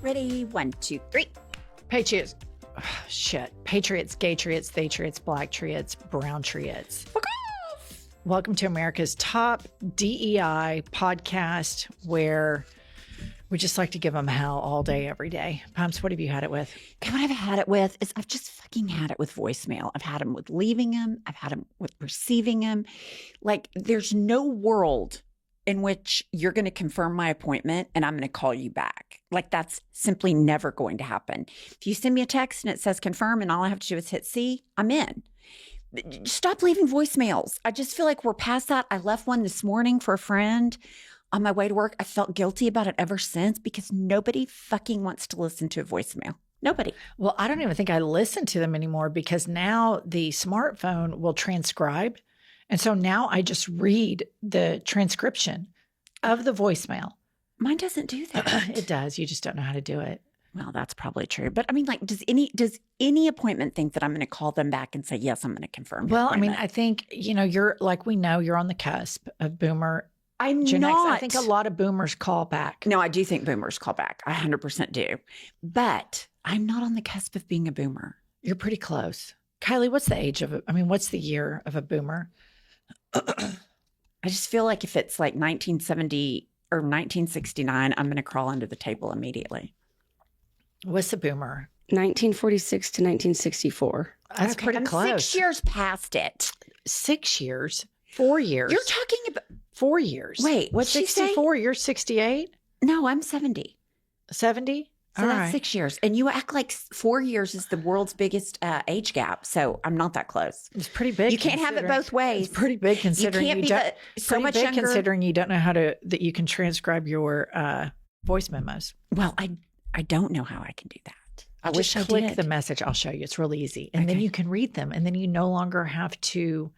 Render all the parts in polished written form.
Ready? 1, 2, 3. Patriots. Patriots, gay triots, they triots, black triots, brown triots. Fuck off! Welcome to America's top DEI podcast, where we just like to give them hell all day, every day. Pumps, what have you had it with? Okay, what I've had it with is I've just fucking had it with voicemail. I've had them with leaving them. I've had them with receiving them. Like, there's no world in which you're going to confirm my appointment and I'm going to call you back. Like, that's simply never going to happen. If you send me a text and it says confirm and all I have to do is hit C, I'm in. Stop leaving voicemails. I just feel like we're past that. I left one this morning for a friend on my way to work. I felt guilty about it ever since because nobody fucking wants to listen to a voicemail. Nobody. Well, I don't even think I listen to them anymore because now the smartphone will transcribe. And so now I just read the transcription of the voicemail. Mine doesn't do that. It does. You just don't know how to do it. Well, that's probably true. But I mean, like, does any appointment think that I'm going to call them back and say, yes, I'm going to confirm? Well, I mean, I think, you're like, we know you're on the cusp of boomer. I'm Gen X. not. I think a lot of boomers call back. No, I do think boomers call back. I 100% do. But I'm not on the cusp of being a boomer. You're pretty close. Kylie, what's the age of what's the year of a boomer? I just feel like if it's like 1970 or 1969, I'm going to crawl under the table immediately. What's a boomer? 1946 to 1964. That's pretty I'm close. 6 years past it. 6 years? 4 years? You're talking about 4 years. Wait, what's 64? You're 68? No, I'm 70. 70? So that's 6 years. And you act like 4 years is the world's biggest age gap. So I'm not that close. It's pretty big. You can't have it both ways. It's pretty big considering you can't be so much younger. Considering you don't know how to, that you can transcribe your voice memos. Well, I don't know how I can do that. I wish I did. Click the message. I'll show you. It's really easy. And then you can read them. And then you no longer have to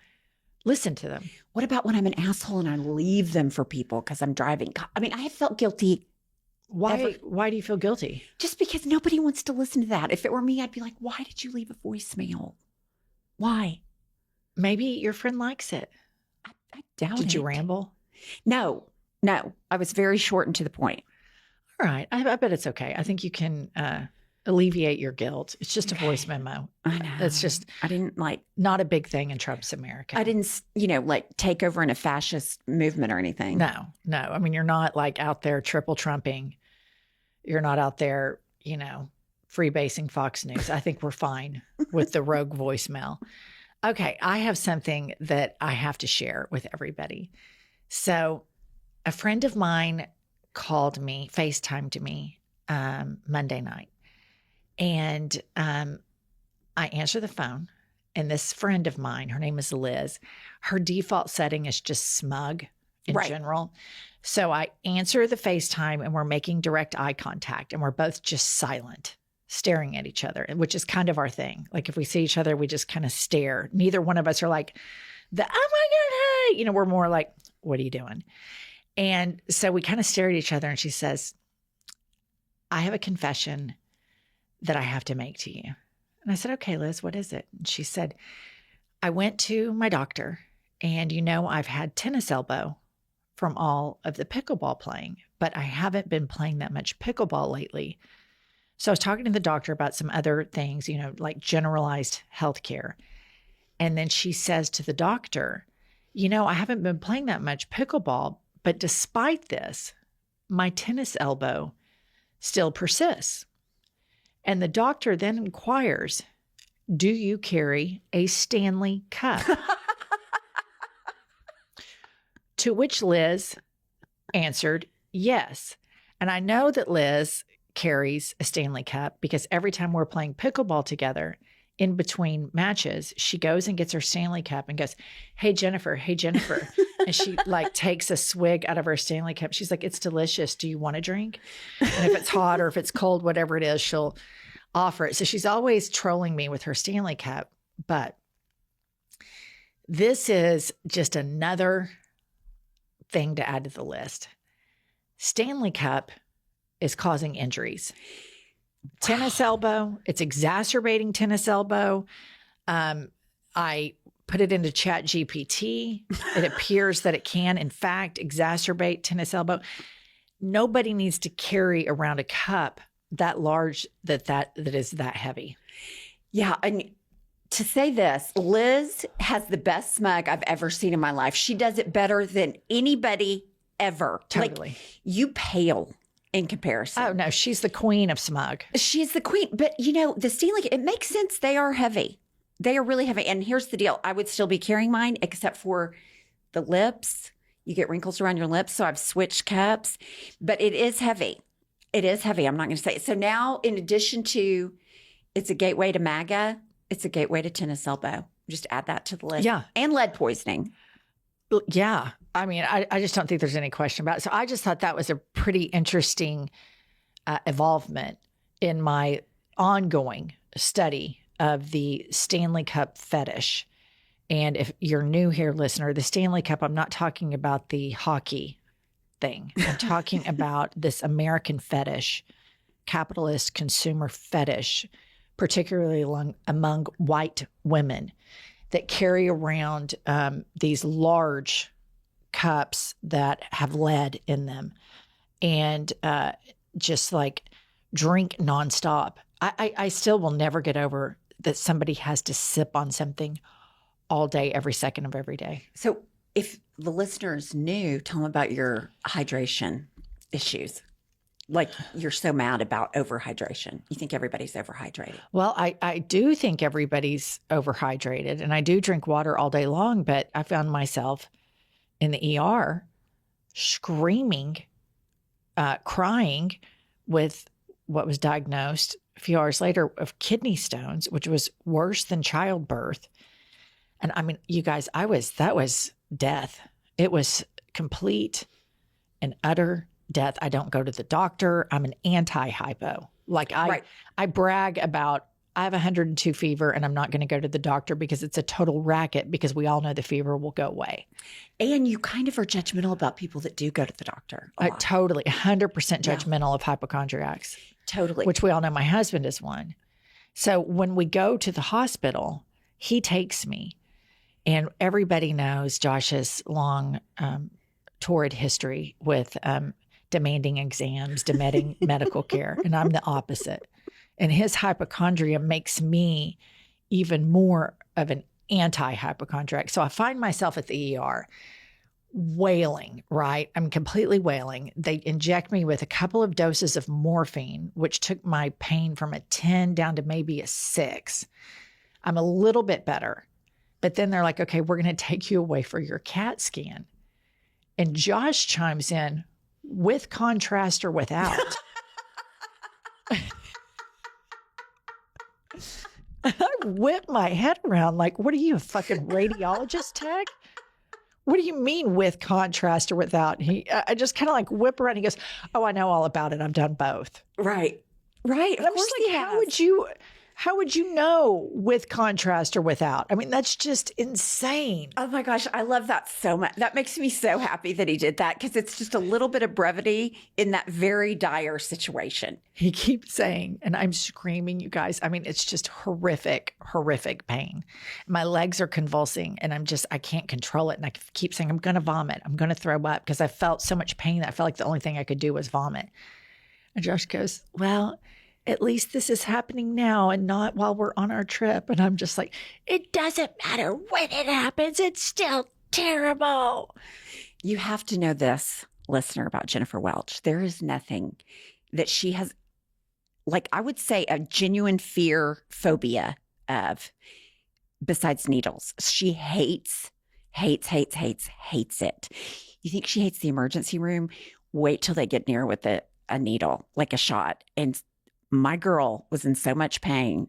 listen to them. What about when I'm an asshole and I leave them for people because I'm driving? I mean, I have felt guilty. Why do you feel guilty? Just because nobody wants to listen to that. If it were me, I'd be like, why did you leave a voicemail? Why? Maybe your friend likes it. I doubt it. Did you ramble? No. I was very short and to the point. All right. I bet it's okay. I think you can alleviate your guilt. It's just a voice memo. I know. It's just, I didn't not a big thing in Trump's America. I didn't, take over in a fascist movement or anything. No. I mean, you're not like out there triple trumping. You're not out there, freebasing Fox News. I think we're fine with the rogue voicemail. Okay. I have something that I have to share with everybody. So a friend of mine called me, FaceTimed me Monday night. And I answer the phone. And this friend of mine, her name is Liz, her default setting is just smug in general. So I answer the FaceTime and we're making direct eye contact and we're both just silent, staring at each other, which is kind of our thing. Like if we see each other, we just kind of stare. Neither one of us are like, oh my God, hey, we're more like, what are you doing? And so we kind of stare at each other and she says, I have a confession that I have to make to you. And I said, okay, Liz, what is it? And she said, I went to my doctor and I've had tennis elbow from all of the pickleball playing, but I haven't been playing that much pickleball lately. So I was talking to the doctor about some other things, like generalized healthcare. And then she says to the doctor, I haven't been playing that much pickleball, but despite this, my tennis elbow still persists. And the doctor then inquires, do you carry a Stanley Cup? To which Liz answered, yes. And I know that Liz carries a Stanley Cup because every time we're playing pickleball together, in between matches, she goes and gets her Stanley Cup and goes, hey, Jennifer. And she takes a swig out of her Stanley Cup. She's like, it's delicious. Do you want a drink? And if it's hot or if it's cold, whatever it is, she'll offer it. So she's always trolling me with her Stanley Cup. But this is just another thing to add to the list. Stanley Cup is causing injuries. Tennis elbow, it's exacerbating tennis elbow. I put it into Chat GPT. It appears that it can, in fact, exacerbate tennis elbow. Nobody needs to carry around a cup that large that is that heavy. Yeah. And to say this, Liz has the best smug I've ever seen in my life. She does it better than anybody ever. Totally. Like, you pale in comparison. Oh, no, she's the queen of smug. She's the queen. But, the Stanley, it makes sense. They are heavy. They are really heavy. And here's the deal. I would still be carrying mine, except for the lips. You get wrinkles around your lips. So I've switched cups. But it is heavy. It is heavy. I'm not going to say it. So now, in addition to it's a gateway to MAGA, it's a gateway to tennis elbow. Just add that to the list. Yeah. And lead poisoning. Yeah. I mean, I just don't think there's any question about it. So I just thought that was a pretty interesting evolvement in my ongoing study of the Stanley Cup fetish. And if you're new here, listener, the Stanley Cup, I'm not talking about the hockey thing. I'm talking about this American fetish, capitalist consumer fetish, particularly among white women that carry around these large cups that have lead in them and just like drink nonstop. I still will never get over that somebody has to sip on something all day, every second of every day. So if the listeners knew, tell them about your hydration issues. Like, you're so mad about overhydration. You think everybody's overhydrated. Well, I do think everybody's overhydrated, and I do drink water all day long, but I found myself in the ER screaming, crying with what was diagnosed a few hours later of kidney stones, which was worse than childbirth. And I mean, you guys, that was death. It was complete and utter death. I don't go to the doctor. I'm an anti-hypo. Like I brag about, I have 102 fever and I'm not going to go to the doctor because it's a total racket, because we all know the fever will go away. And you kind of are judgmental about people that do go to the doctor. Totally. 100% judgmental of hypochondriacs. Totally. Which we all know my husband is one. So when we go to the hospital, he takes me, and everybody knows Josh's long, torrid history with demanding exams, demanding medical care. And I'm the opposite. And his hypochondria makes me even more of an anti-hypochondriac. So I find myself at the ER wailing, right? I'm completely wailing. They inject me with a couple of doses of morphine, which took my pain from a 10 down to maybe a 6. I'm a little bit better. But then they're like, okay, we're going to take you away for your CAT scan. And Josh chimes in, with contrast or without. I whip my head around like, what are you, a fucking radiologist tech? What do you mean with contrast or without? I just kind of like whip around. He goes, oh, I know all about it. I've done both. Right. And I'm just like, how would you know with contrast or without? I mean, that's just insane. Oh my gosh, I love that so much. That makes me so happy that he did that, because it's just a little bit of brevity in that very dire situation. He keeps saying, and I'm screaming, you guys. I mean, it's just horrific, horrific pain. My legs are convulsing and I can't control it. And I keep saying, I'm going to vomit. I'm going to throw up, because I felt so much pain that I felt like the only thing I could do was vomit. And Josh goes, well, at least this is happening now and not while we're on our trip. And I'm just like, it doesn't matter when it happens. It's still terrible. You have to know this, listener, about Jennifer Welch. There is nothing that she has, like, I would say, a genuine phobia of besides needles. She hates it. You think she hates the emergency room? Wait till they get near with a needle, like a shot. And my girl was in so much pain.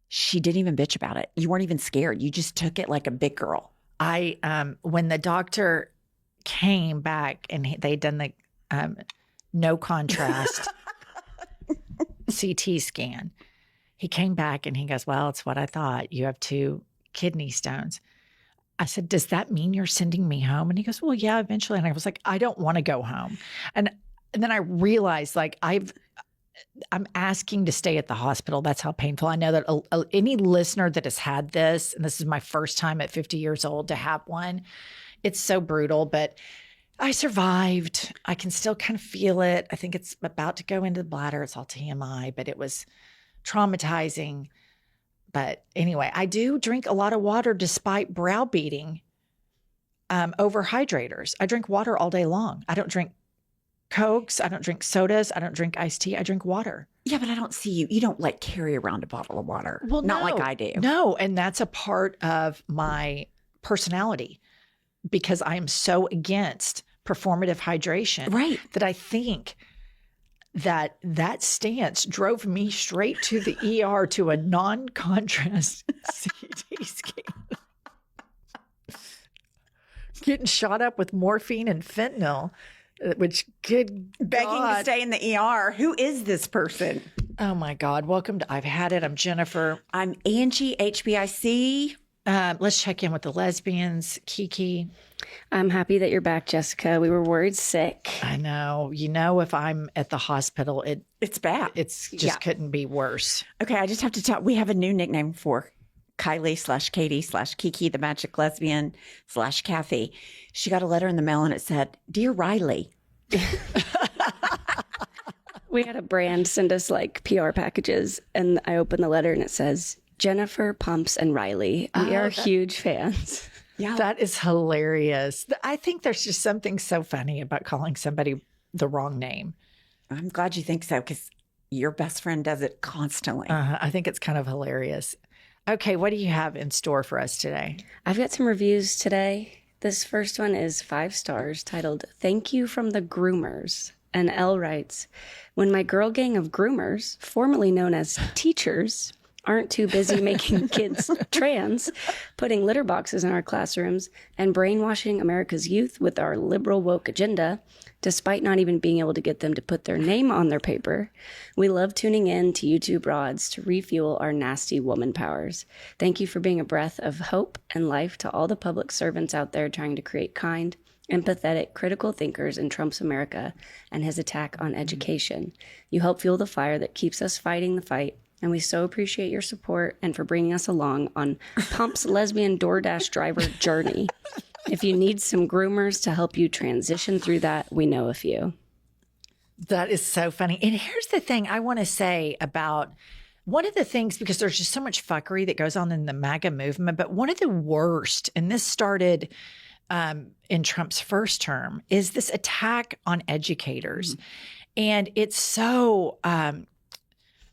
She didn't even bitch about it. You weren't even scared. You just took it like a big girl. When the doctor came back and they'd done the no contrast CT scan, he came back and he goes, well, it's what I thought. You have 2 kidney stones. I said, does that mean you're sending me home? And he goes, well, yeah, eventually. And I was like, I don't want to go home. And then I realized, like, I'm asking to stay at the hospital. That's how painful. I know that any listener that has had this, and this is my first time at 50 years old to have one, it's so brutal. But I survived. I can still kind of feel it. I think it's about to go into the bladder. It's all TMI, but it was traumatizing. But anyway, I do drink a lot of water despite browbeating over hydrators. I drink water all day long. I don't drink Cokes. I don't drink sodas. I don't drink iced tea. I drink water. Yeah, but I don't see you. You don't like carry around a bottle of water. Well, not no, like I do. No, and that's a part of my personality because I am so against performative hydration Right. that I think that stance drove me straight to the ER to a non-contrast CT scan. Getting shot up with morphine and fentanyl, which good Begging God. to stay in the ER. Who is this person? Oh my God. Welcome to I've Had It. I'm Jennifer. I'm Angie, HBIC. Let's check in with the lesbians. Kiki. I'm happy that you're back, Jessica. We were worried sick. I know. You know, if I'm at the hospital, It's bad. it's just Yeah. couldn't be worse. Okay, I just have to tell. We have a new nickname for Kylie/Katie/Kiki, the magic lesbian /Kathy. She got a letter in the mail and it said, "Dear Riley." We had a brand send us like PR packages, and I opened the letter and it says, Jennifer, Pumps, and Riley. We are huge fans. Yeah. That is hilarious. I think there's just something so funny about calling somebody the wrong name. I'm glad you think so because your best friend does it constantly. I think it's kind of hilarious. Okay, what do you have in store for us today? I've got some reviews today. This first one is 5 stars titled, Thank You from the Groomers. And Elle writes, when my girl gang of groomers, formerly known as teachers, aren't too busy making kids trans, putting litter boxes in our classrooms, and brainwashing America's youth with our liberal woke agenda, despite not even being able to get them to put their name on their paper, we love tuning in to YouTube Broads to refuel our nasty woman powers. Thank you for being a breath of hope and life to all the public servants out there trying to create kind, empathetic, critical thinkers in Trump's America and his attack on education. You help fuel the fire that keeps us fighting the fight, and we so appreciate your support and for bringing us along on Pump's lesbian DoorDash driver journey. If you need some groomers to help you transition through that, we know a few. That is so funny. And here's the thing I want to say about one of the things, because there's just so much fuckery that goes on in the MAGA movement, but one of the worst, and this started in Trump's first term, is this attack on educators. And it's so,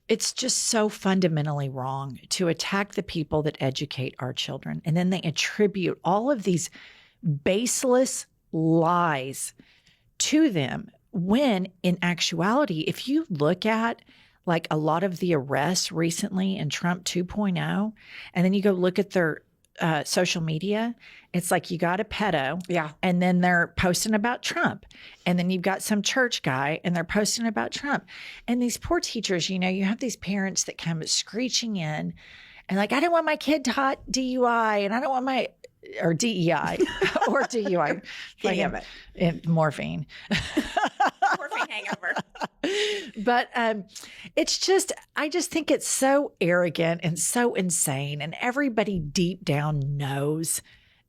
it's just so fundamentally wrong to attack the people that educate our children. And then they attribute all of these baseless lies to them when in actuality, if you look at like a lot of the arrests recently in Trump 2.0, and then you go look at their social media, it's like you got a pedo, Yeah. and then they're posting about Trump, and then you've got some church guy and they're posting about Trump. And these poor teachers, you know, you have these parents that come screeching in and like, I don't want my kid taught DUI, and I don't want my or DEI or DUI. Damn it. And morphine. Morphine hangover. But it's just, I just think it's so arrogant and so insane. And everybody deep down knows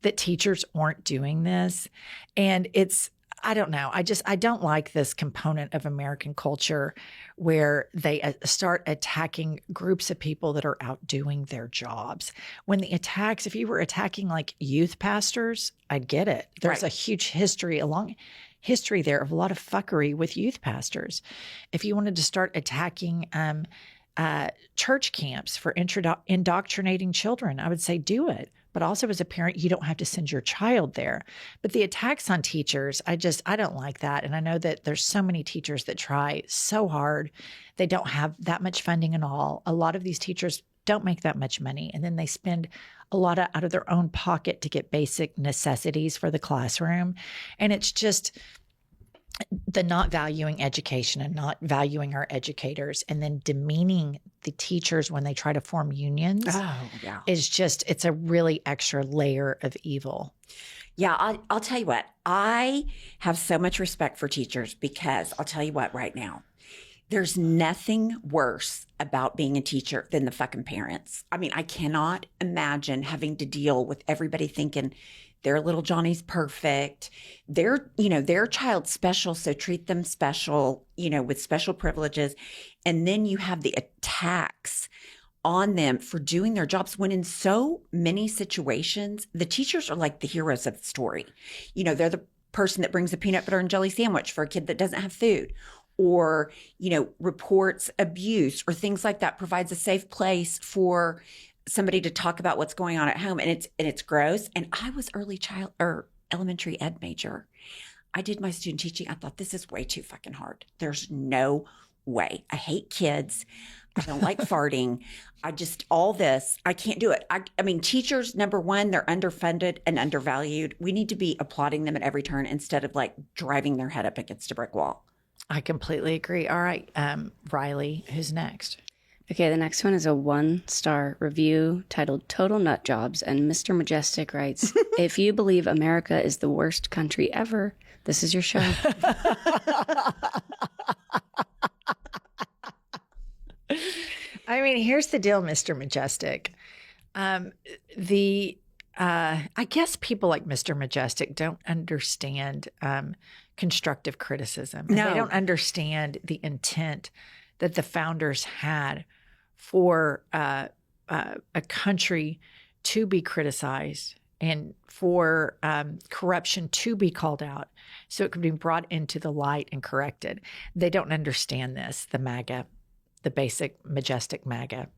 that teachers aren't doing this. And it's, I don't know. I don't like this component of American culture where they start attacking groups of people that are out doing their jobs. When the attacks, if you were attacking like youth pastors, I'd get it. There's a huge history there of a lot of fuckery with youth pastors. If you wanted to start attacking church camps for indoctrinating children, I would say do it. But also as a parent, you don't have to send your child there. But the attacks on teachers, I don't like that. And I know that there's so many teachers that try so hard. They don't have that much funding at all. A lot of these teachers don't make that much money. And then they spend a lot out of their own pocket to get basic necessities for the classroom. And it's just the not valuing education and not valuing our educators and then demeaning the teachers when they try to form unions is just, it's a really extra layer of evil. Yeah, I'll tell you what. I have so much respect for teachers because I'll tell you what right now. There's nothing worse about being a teacher than the fucking parents. I mean, I cannot imagine having to deal with everybody thinking Their little Johnny's perfect. They're, their child's special. So treat them special, with special privileges. And then you have the attacks on them for doing their jobs when in so many situations, the teachers are like the heroes of the story. They're the person that brings a peanut butter and jelly sandwich for a kid that doesn't have food, or, reports abuse or things like that, provides a safe place for somebody to talk about what's going on at home. And it's gross. And I was elementary ed major. I did my student teaching. I thought, this is way too fucking hard. There's no way. I hate kids. I don't like farting. All this, I can't do it. I mean, teachers, number one, they're underfunded and undervalued. We need to be applauding them at every turn instead of like driving their head up against a brick wall. I completely agree. All right, Riley, who's next? Okay, the next one is a 1-star review titled Total Nut Jobs. And Mr. Majestic writes, if you believe America is the worst country ever, this is your show. I mean, here's the deal, Mr. Majestic. I guess people like Mr. Majestic don't understand constructive criticism. And No. They don't understand the intent that the founders had for a country to be criticized and for corruption to be called out so it could be brought into the light and corrected. They don't understand this, the MAGA, the basic majestic MAGA.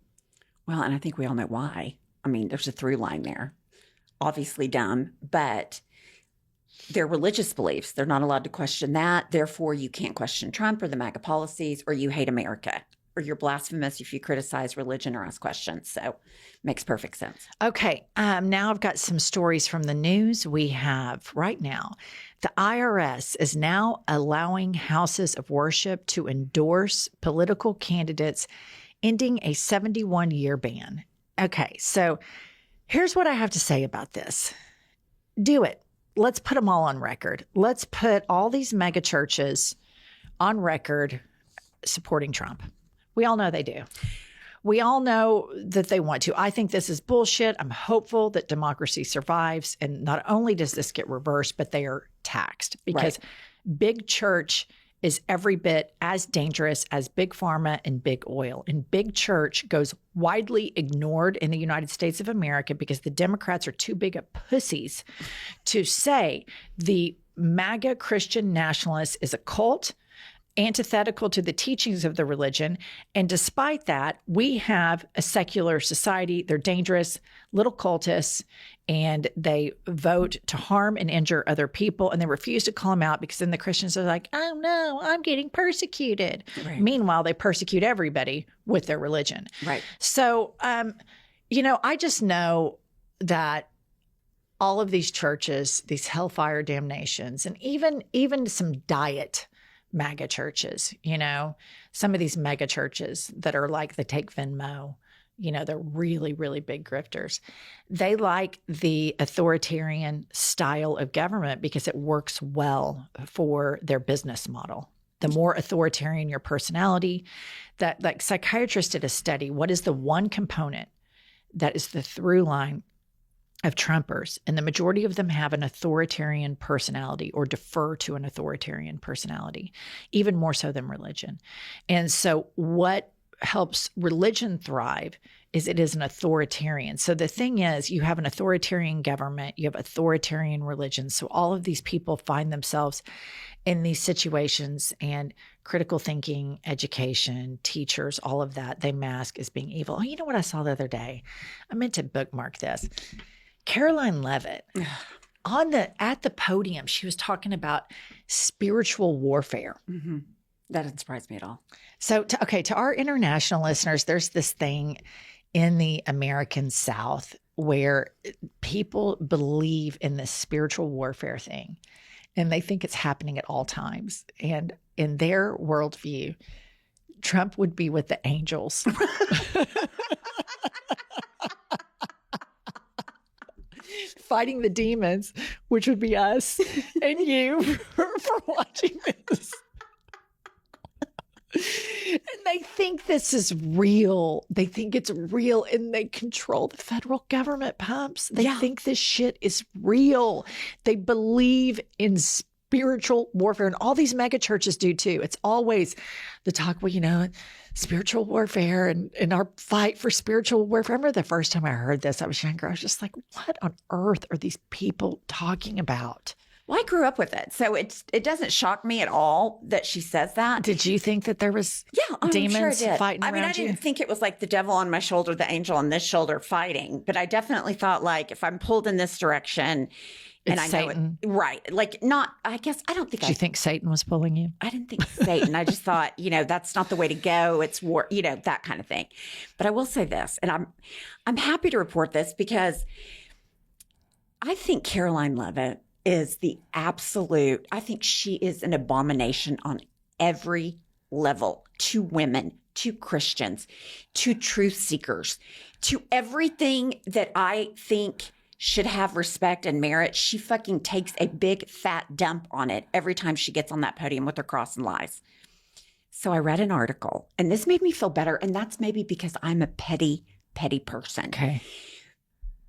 Well, and I think we all know why. I mean, there's a through line there. Obviously dumb, but their religious beliefs, they're not allowed to question that. Therefore, you can't question Trump or the MAGA policies, or you hate America, or you're blasphemous if you criticize religion or ask questions. So makes perfect sense. Okay, now I've got some stories from the news. We have right now, the IRS is now allowing houses of worship to endorse political candidates, ending a 71-year ban. Okay, so here's what I have to say about this. Do it. Let's put them all on record. Let's put all these mega churches on record supporting Trump. We all know they do. We all know that they want to. I think this is bullshit. I'm hopeful that democracy survives. And not only does this get reversed, but they are taxed because big church is every bit as dangerous as big pharma and big oil. And big church goes widely ignored in the United States of America because the Democrats are too big of pussies to say the MAGA Christian nationalist is a cult, antithetical to the teachings of the religion. And despite that, we have a secular society. They're dangerous, little cultists, and they vote to harm and injure other people. And they refuse to call them out because then the Christians are like, oh no, I'm getting persecuted. Right. Meanwhile, they persecute everybody with their religion. Right. So, I just know that all of these churches, these hellfire damnations, and even some diet MAGA churches, some of these mega churches that are like they take Venmo, they're really, really big grifters. They like the authoritarian style of government because it works well for their business model. The more authoritarian your personality, that like psychiatrists did a study, what is the one component that is the through line of Trumpers? And the majority of them have an authoritarian personality or defer to an authoritarian personality, even more so than religion. And so what helps religion thrive is it is an authoritarian. So the thing is, you have an authoritarian government, you have authoritarian religion. So all of these people find themselves in these situations, and critical thinking, education, teachers, all of that, they mask as being evil. Oh, you know what I saw the other day? I meant to bookmark this. Caroline Leavitt at the podium, she was talking about spiritual warfare. Mm-hmm. That doesn't surprise me at all. So, to our international listeners, there's this thing in the American South where people believe in this spiritual warfare thing, and they think it's happening at all times. And in their worldview, Trump would be with the angels. Fighting the demons, which would be us and you for watching this. And they think this is real. They think it's real, and they control the federal government, Pumps. They think this shit is real. They believe in spiritual warfare, and all these mega churches do too. It's always the talk, well, spiritual warfare and our fight for spiritual warfare. I remember the first time I heard this, I was younger. I was just like, what on earth are these people talking about? Well, I grew up with it, so it doesn't shock me at all that she says that. Did you think that there was demons fighting around you? I didn't think it was like the devil on my shoulder, the angel on this shoulder fighting, but I definitely thought like if I'm pulled in this direction, it's Satan. Right? Like not. I guess I don't think. Did you think Satan was pulling you? I didn't think Satan. I just thought that's not the way to go. It's war. That kind of thing. But I will say this, and I'm happy to report this because I think Caroline Leavitt is the absolute, I think she is an abomination on every level to women, to Christians, to truth seekers, to everything that I think should have respect and merit. She fucking takes a big fat dump on it every time she gets on that podium with her cross and lies. So I read an article, and this made me feel better, and that's maybe because I'm a petty person. Okay.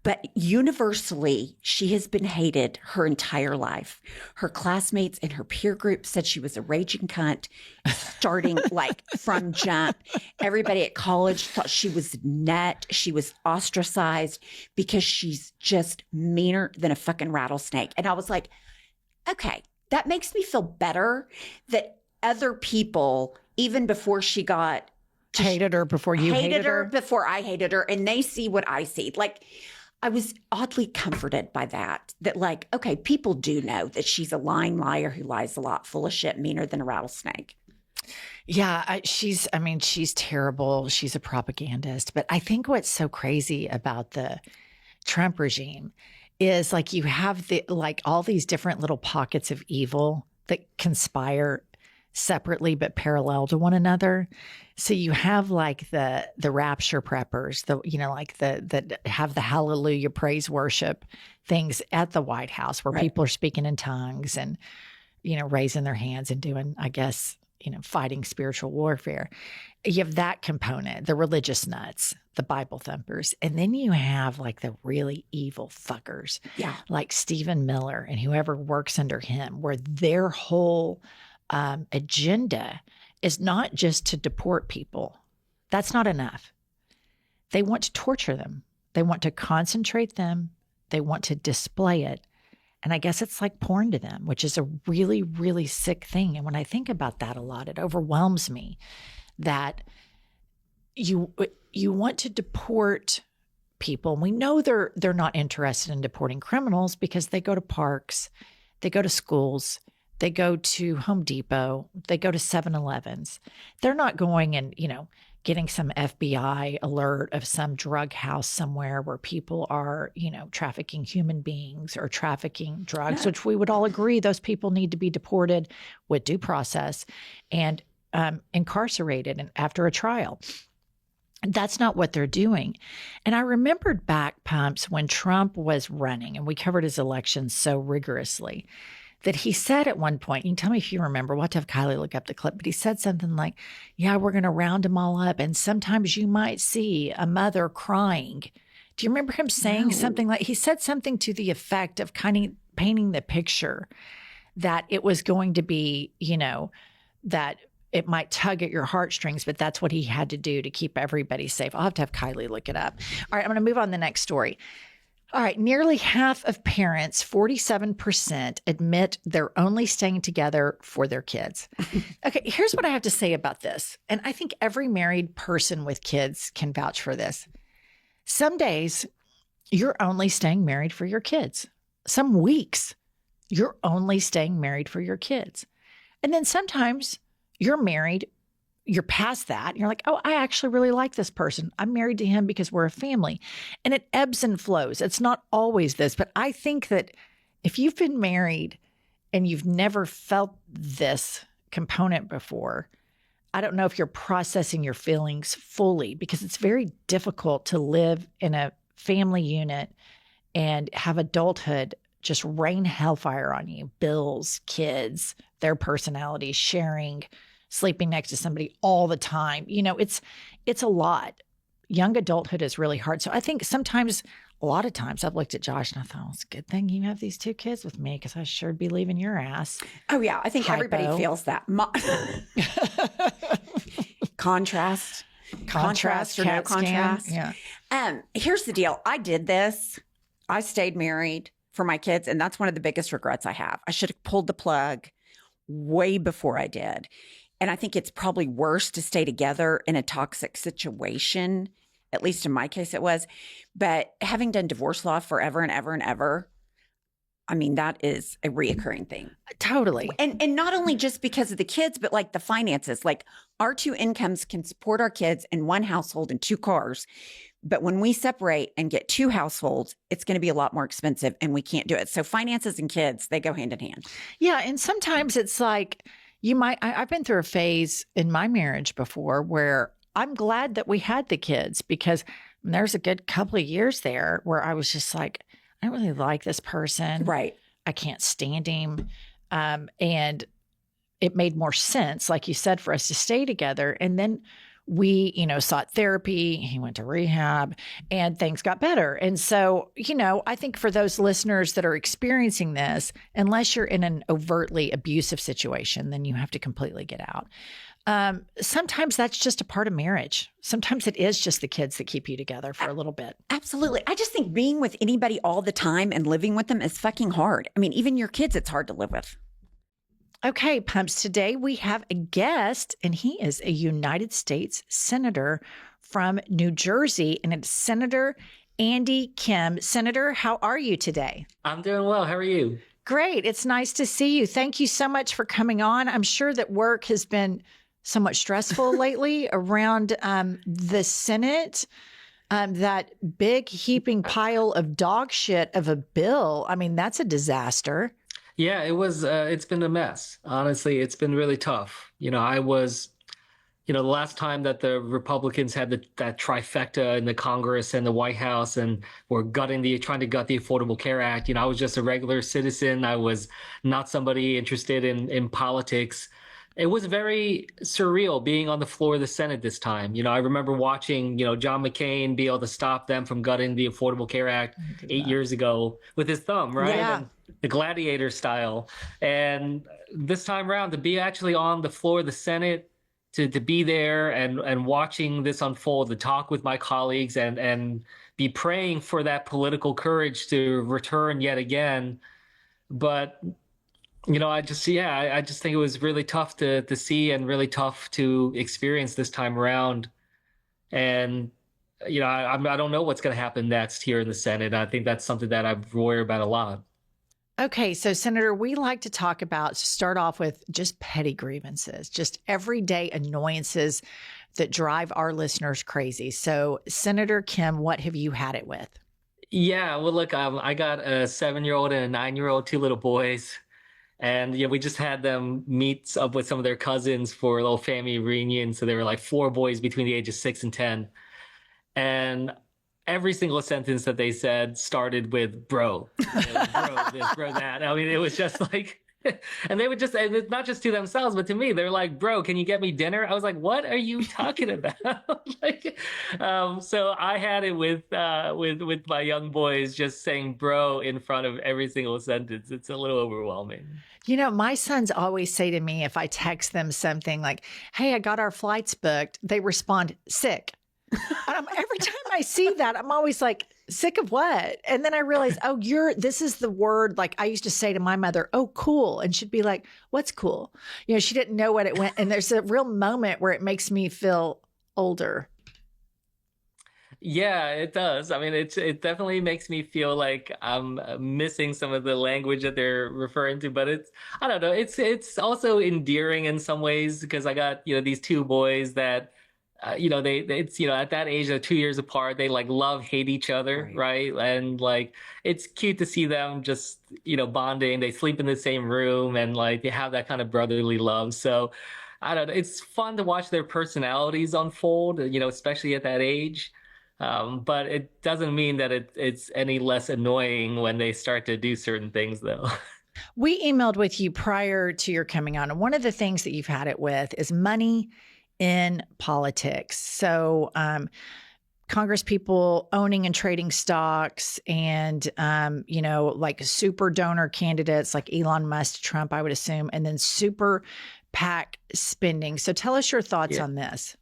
But universally, she has been hated her entire life. Her classmates and her peer group said she was a raging cunt, starting like from jump. Everybody at college thought she was nut. She was ostracized because she's just meaner than a fucking rattlesnake. And I was like, okay, that makes me feel better that other people, even before she got hated her, before you hated her, before I hated her, and they see what I see. Like, I was oddly comforted by that like, okay, people do know that she's a lying liar who lies a lot, full of shit, meaner than a rattlesnake. Yeah, she's terrible. She's a propagandist. But I think what's so crazy about the Trump regime is like you have all these different little pockets of evil that conspire separately but parallel to one another. So you have like the rapture preppers, that have the hallelujah praise worship things at the White House where people are speaking in tongues and raising their hands and doing, I guess, fighting spiritual warfare. You have that component, the religious nuts, the Bible thumpers, and then you have like the really evil fuckers, like Stephen Miller and whoever works under him, where their whole agenda is not just to deport people. That's not enough. They want to torture them. They want to concentrate them. They want to display it. And I guess it's like porn to them, which is a really, really sick thing. And when I think about that a lot, it overwhelms me that you want to deport people. And we know they're not interested in deporting criminals because they go to parks, they go to schools, they go to Home Depot, they go to 7-Elevens. They're not going and, getting some FBI alert of some drug house somewhere where people are, trafficking human beings or trafficking drugs, which we would all agree those people need to be deported with due process and incarcerated and after a trial. That's not what they're doing. And I remembered back, Pumps, when Trump was running, and we covered his election so rigorously, that he said at one point, you can tell me if you remember, we'll have to have Kylie look up the clip, but he said something like, yeah, we're going to round them all up. And sometimes you might see a mother crying. Do you remember him saying something like, he said something to the effect of kind of painting the picture that it was going to be, that it might tug at your heartstrings, but that's what he had to do to keep everybody safe. I'll have to have Kylie look it up. All right, I'm going to move on to the next story. All right, nearly half of parents, 47%, admit they're only staying together for their kids. Okay, here's what I have to say about this. And I think every married person with kids can vouch for this. Some days, you're only staying married for your kids. Some weeks, you're only staying married for your kids. And then sometimes you're married, you're past that. And you're like, oh, I actually really like this person. I'm married to him because we're a family. And it ebbs and flows. It's not always this. But I think that if you've been married and you've never felt this component before, I don't know if you're processing your feelings fully, because it's very difficult to live in a family unit and have adulthood just rain hellfire on you. Bills, kids, their personalities, sharing sleeping next to somebody all the time. It's a lot. Young adulthood is really hard. So I think sometimes, a lot of times, I've looked at Josh and I thought, well, it's a good thing you have these 2 kids with me because I sure'd be leaving your ass. Oh, yeah. I think everybody feels that. Contrast or no contrast. Yeah. Here's the deal. I did this. I stayed married for my kids, and that's one of the biggest regrets I have. I should have pulled the plug way before I did. And I think it's probably worse to stay together in a toxic situation. At least in my case, it was. But having done divorce law forever and ever and ever, I mean, that is a reoccurring thing. Totally. And not only just because of the kids, but like the finances. Like our 2 incomes can support our kids in one household and 2 cars. But when we separate and get 2 households, it's going to be a lot more expensive and we can't do it. So finances and kids, they go hand in hand. Yeah. And sometimes it's like I've been through a phase in my marriage before where I'm glad that we had the kids because there's a good couple of years there where I was just like, I don't really like this person. Right. I can't stand him. And it made more sense, like you said, for us to stay together. And then we, sought therapy. He went to rehab and things got better. And so, I think for those listeners that are experiencing this, unless you're in an overtly abusive situation, then you have to completely get out. Sometimes that's just a part of marriage. Sometimes it is just the kids that keep you together for a little bit. Absolutely. I just think being with anybody all the time and living with them is fucking hard. I mean, even your kids, it's hard to live with. Okay, Pumps, today we have a guest, and he is a United States Senator from New Jersey, and it's Senator Andy Kim. Senator, how are you today? I'm doing well. How are you? Great. It's nice to see you. Thank you so much for coming on. I'm sure that work has been somewhat stressful lately around the Senate. That big heaping pile of dog shit of a bill. I mean, that's a disaster. Yeah, it was. It's been a mess. Honestly, it's been really tough. I was, the last time that the Republicans had that trifecta in the Congress and the White House and were trying to gut the Affordable Care Act. I was just a regular citizen. I was not somebody interested in politics. It was very surreal being on the floor of the Senate this time. I remember watching, John McCain be able to stop them from gutting the Affordable Care Act 8 years ago with his thumb, right? Yeah. And the gladiator style. And this time around, to be actually on the floor of the Senate, to be there and watching this unfold, to talk with my colleagues and be praying for that political courage to return yet again. But I just think it was really tough to see and really tough to experience this time around. And, I don't know what's going to happen next here in the Senate. I think that's something that I worry about a lot. Okay, so Senator, we like to talk about, start off with just petty grievances, just everyday annoyances that drive our listeners crazy. So Senator Kim, what have you had it with? Yeah, well, look, I got a 7-year-old and a 9-year-old, 2 little boys. And we just had them meet up with some of their cousins for a little family reunion. So there were like 4 boys between the ages 6 and 10. And every single sentence that they said started with bro. Bro this, bro that. I mean, it was just like, and they would just, and it's not just to themselves, but to me, they're like, bro, can you get me dinner? I was like, what are you talking about? So I had it with my young boys just saying bro in front of every single sentence. It's a little overwhelming. My sons always say to me, if I text them something like, hey, I got our flights booked, they respond, sick. Every time I see that, I'm always like, sick of what? And then I realize, this is the word, like I used to say to my mother, oh, cool. And she'd be like, what's cool? She didn't know what it went. And there's a real moment where it makes me feel older. Yeah, it does. I mean, it definitely makes me feel like I'm missing some of the language that they're referring to, but I don't know. It's also endearing in some ways because I got, these 2 boys that, it's, at that age, they're 2 years apart. They like love, hate each other. Right. And like, it's cute to see them just, bonding. They sleep in the same room and like they have that kind of brotherly love. So I don't know. It's fun to watch their personalities unfold, especially at that age. But it doesn't mean that it's any less annoying when they start to do certain things, though. We emailed with you prior to your coming on, and one of the things that you've had it with is money in politics. So, Congress people owning and trading stocks and, like super donor candidates like Elon Musk, Trump, I would assume, and then super PAC spending. So tell us your thoughts on this.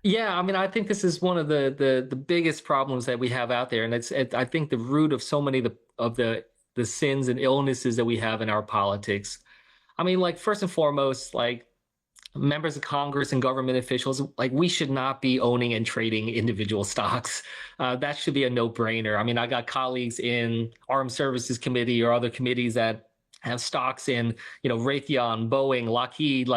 Yeah, I mean, I think this is one of the biggest problems that we have out there, and I think the root of so many of the sins and illnesses that we have in our politics. I mean, like first and foremost, like members of Congress and government officials, like we should not be owning and trading individual stocks. That should be a no-brainer. I mean, I got colleagues in Armed Services Committee or other committees that have stocks in, Raytheon, Boeing, Lockheed.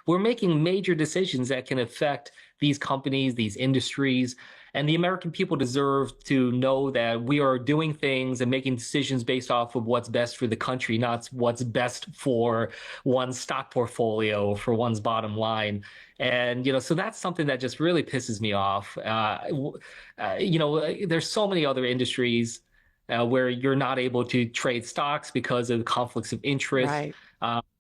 We're making major decisions that can affect these companies, these industries. And the American people deserve to know that we are doing things and making decisions based off of what's best for the country, not what's best for one's stock portfolio, for one's bottom line. And, so that's something that just really pisses me off. There's so many other industries where you're not able to trade stocks because of conflicts of interest. Right.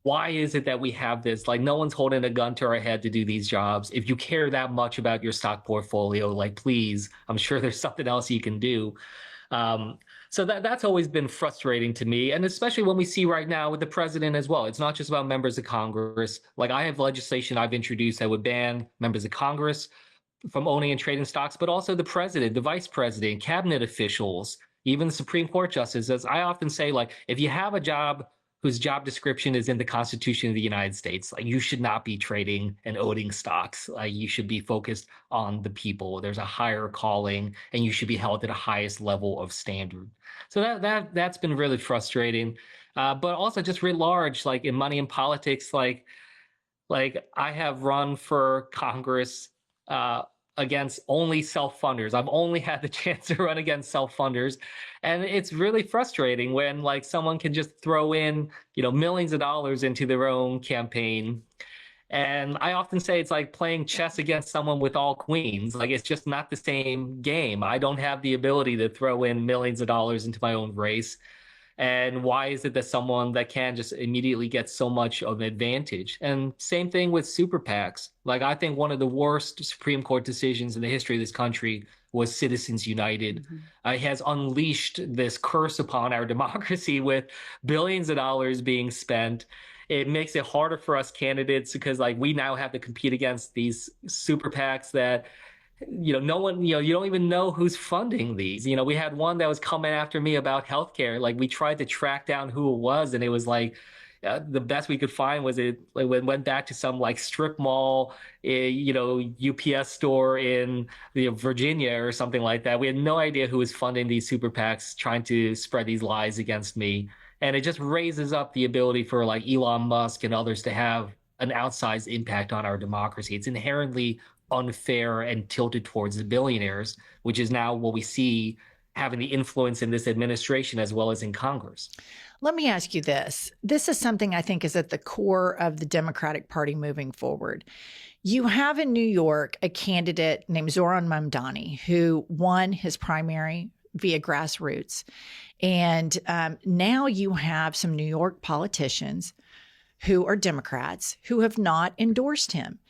Why is it that we have this? Like, no one's holding a gun to our head to do these jobs. If you care that much about your stock portfolio, like, please, I'm sure there's something else you can do. So that's always been frustrating to me. And especially when we see right now with the president as well. It's not just about members of Congress. Like, I have legislation I've introduced that would ban members of Congress from owning and trading stocks, but also the president, the vice president, cabinet officials, even the Supreme Court justices. I often say, like, if you have a job whose job description is in the Constitution of the United States, like, you should not be trading and owning stocks. You should be focused on the people. There's a higher calling, and you should be held at the highest level of standard. So that's been really frustrating. But also just writ large, like in money and politics, like I have run for Congress against only self-funders. I've only had the chance to run against self-funders. And it's really frustrating when like someone can just throw in, millions of dollars into their own campaign. And I often say it's like playing chess against someone with all queens. Like, it's just not the same game. I don't have the ability to throw in millions of dollars into my own race. And why is it that someone that can just immediately get so much of an advantage? And same thing with super PACs. Like, I think one of the worst Supreme Court decisions in the history of this country was Citizens United. It has unleashed this curse upon our democracy with billions of dollars being spent. It makes it harder for us candidates because like we now have to compete against these super PACs that no one, you don't even know who's funding these. We had one that was coming after me about healthcare. Like, we tried to track down who it was, and it was like the best we could find was it went back to some like strip mall, UPS store in Virginia or something like that. We had no idea who was funding these super PACs trying to spread these lies against me. And it just raises up the ability for like Elon Musk and others to have an outsized impact on our democracy. It's inherently unfair and tilted towards the billionaires, which is now what we see having the influence in this administration as well as in Congress. Let me ask you this. This is something I think is at the core of the Democratic Party moving forward. You have in New York a candidate named Zohran Mamdani who won his primary via grassroots. And now you have some New York politicians who are Democrats who have not endorsed him.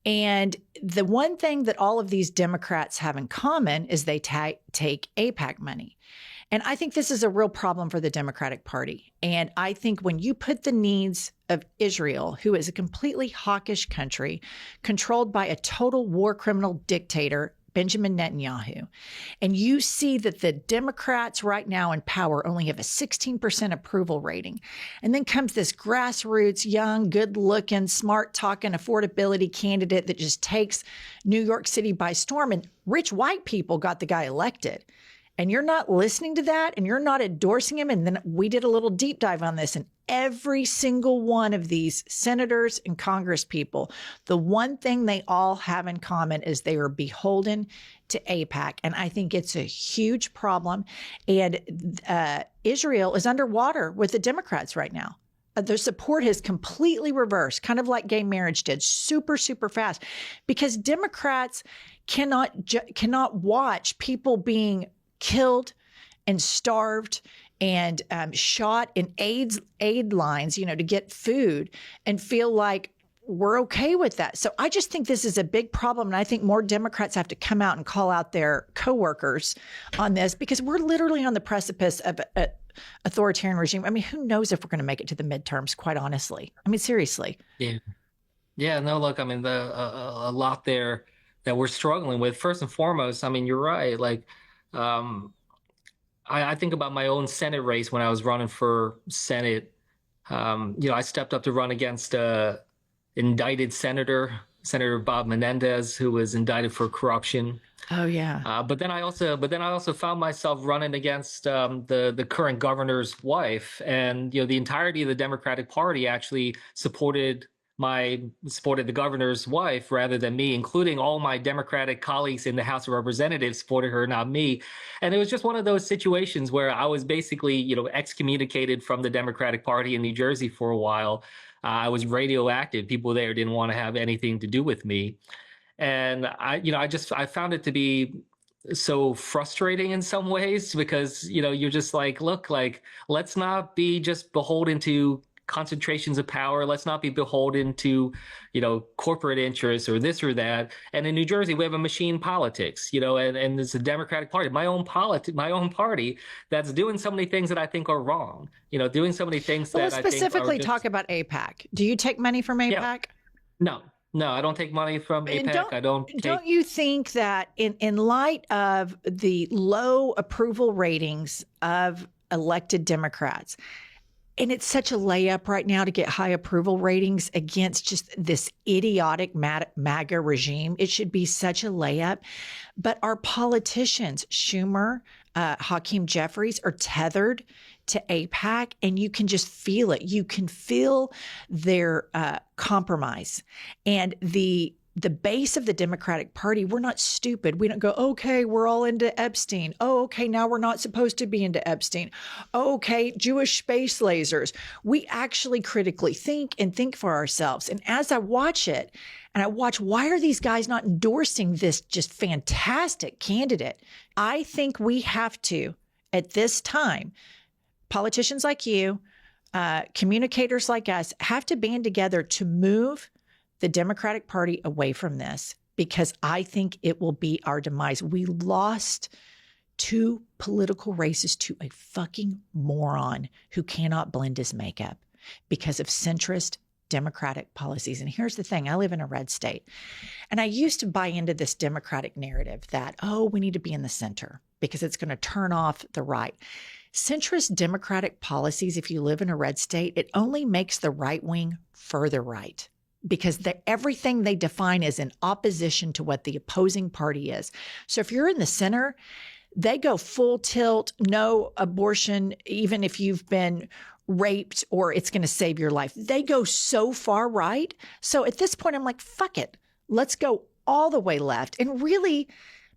And the one thing that all of these Democrats have in common is they take AIPAC money. And I think this is a real problem for the Democratic Party. And I think when you put the needs of Israel, who is a completely hawkish country controlled by a total war criminal dictator, Benjamin Netanyahu, and you see that the Democrats right now in power only have a 16% approval rating. And then comes this grassroots, young, good-looking, smart-talking affordability candidate that just takes New York City by storm. And rich white people got the guy elected. And you're not listening to that, and you're not endorsing him. And then we did a little deep dive on this, and every single one of these senators and Congress people, the one thing they all have in common is they are beholden to AIPAC. And I think it's a huge problem. And Israel is underwater with the Democrats right now. Their support has completely reversed, kind of like gay marriage did, super, super fast, because Democrats cannot watch people being killed and starved and shot in aid lines, to get food, and feel like we're okay with that. So I just think this is a big problem. And I think more Democrats have to come out and call out their coworkers on this, because we're literally on the precipice of an authoritarian regime. I mean, who knows if we're going to make it to the midterms, quite honestly. I mean, seriously. Yeah. Yeah, no, look, I mean, a lot there that we're struggling with. First and foremost, I mean, you're right. Like, I think about my own Senate race when I was running for Senate. I stepped up to run against indicted Senator Bob Menendez, who was indicted for corruption. Oh yeah. But then I also found myself running against the current governor's wife, and the entirety of the Democratic Party actually supported the governor's wife rather than me, including all my Democratic colleagues in the House of Representatives supported her, not me. And it was just one of those situations where I was basically, excommunicated from the Democratic Party in New Jersey for a while. I was radioactive. People there didn't want to have anything to do with me. And I found it to be so frustrating in some ways, because, you're just like, look, like, let's not be just beholden to concentrations of power. Let's not be beholden to, corporate interests or this or that. And in New Jersey, we have a machine politics, and it's a Democratic Party, my own party that's doing so many things that I think are wrong, doing so many things that I think are specifically talk about AIPAC. Do you take money from AIPAC? Yeah. No, I don't take money from AIPAC. Don't you think that in light of the low approval ratings of elected Democrats, and it's such a layup right now to get high approval ratings against just this idiotic MAGA regime. It should be such a layup. But our politicians, Schumer, Hakeem Jeffries, are tethered to AIPAC, and you can just feel it. You can feel their compromise. And the base of the Democratic Party, we're not stupid. We don't go, okay, we're all into Epstein. Oh, okay, now we're not supposed to be into Epstein. Oh, okay, Jewish space lasers. We actually critically think and think for ourselves. And as I watch it, and I watch, why are these guys not endorsing this just fantastic candidate? I think we have to, at this time, politicians like you, communicators like us, have to band together to move the Democratic Party away from this, because I think it will be our demise. We lost 2 political races to a fucking moron who cannot blend his makeup because of centrist Democratic policies. And here's the thing, I live in a red state, and I used to buy into this Democratic narrative that, we need to be in the center because it's going to turn off the right. Centrist Democratic policies, if you live in a red state, it only makes the right wing further right, because everything they define is in opposition to what the opposing party is. So if you're in the center, they go full tilt, no abortion, even if you've been raped or it's going to save your life. They go so far right. So at this point, I'm like, fuck it. Let's go all the way left. And really,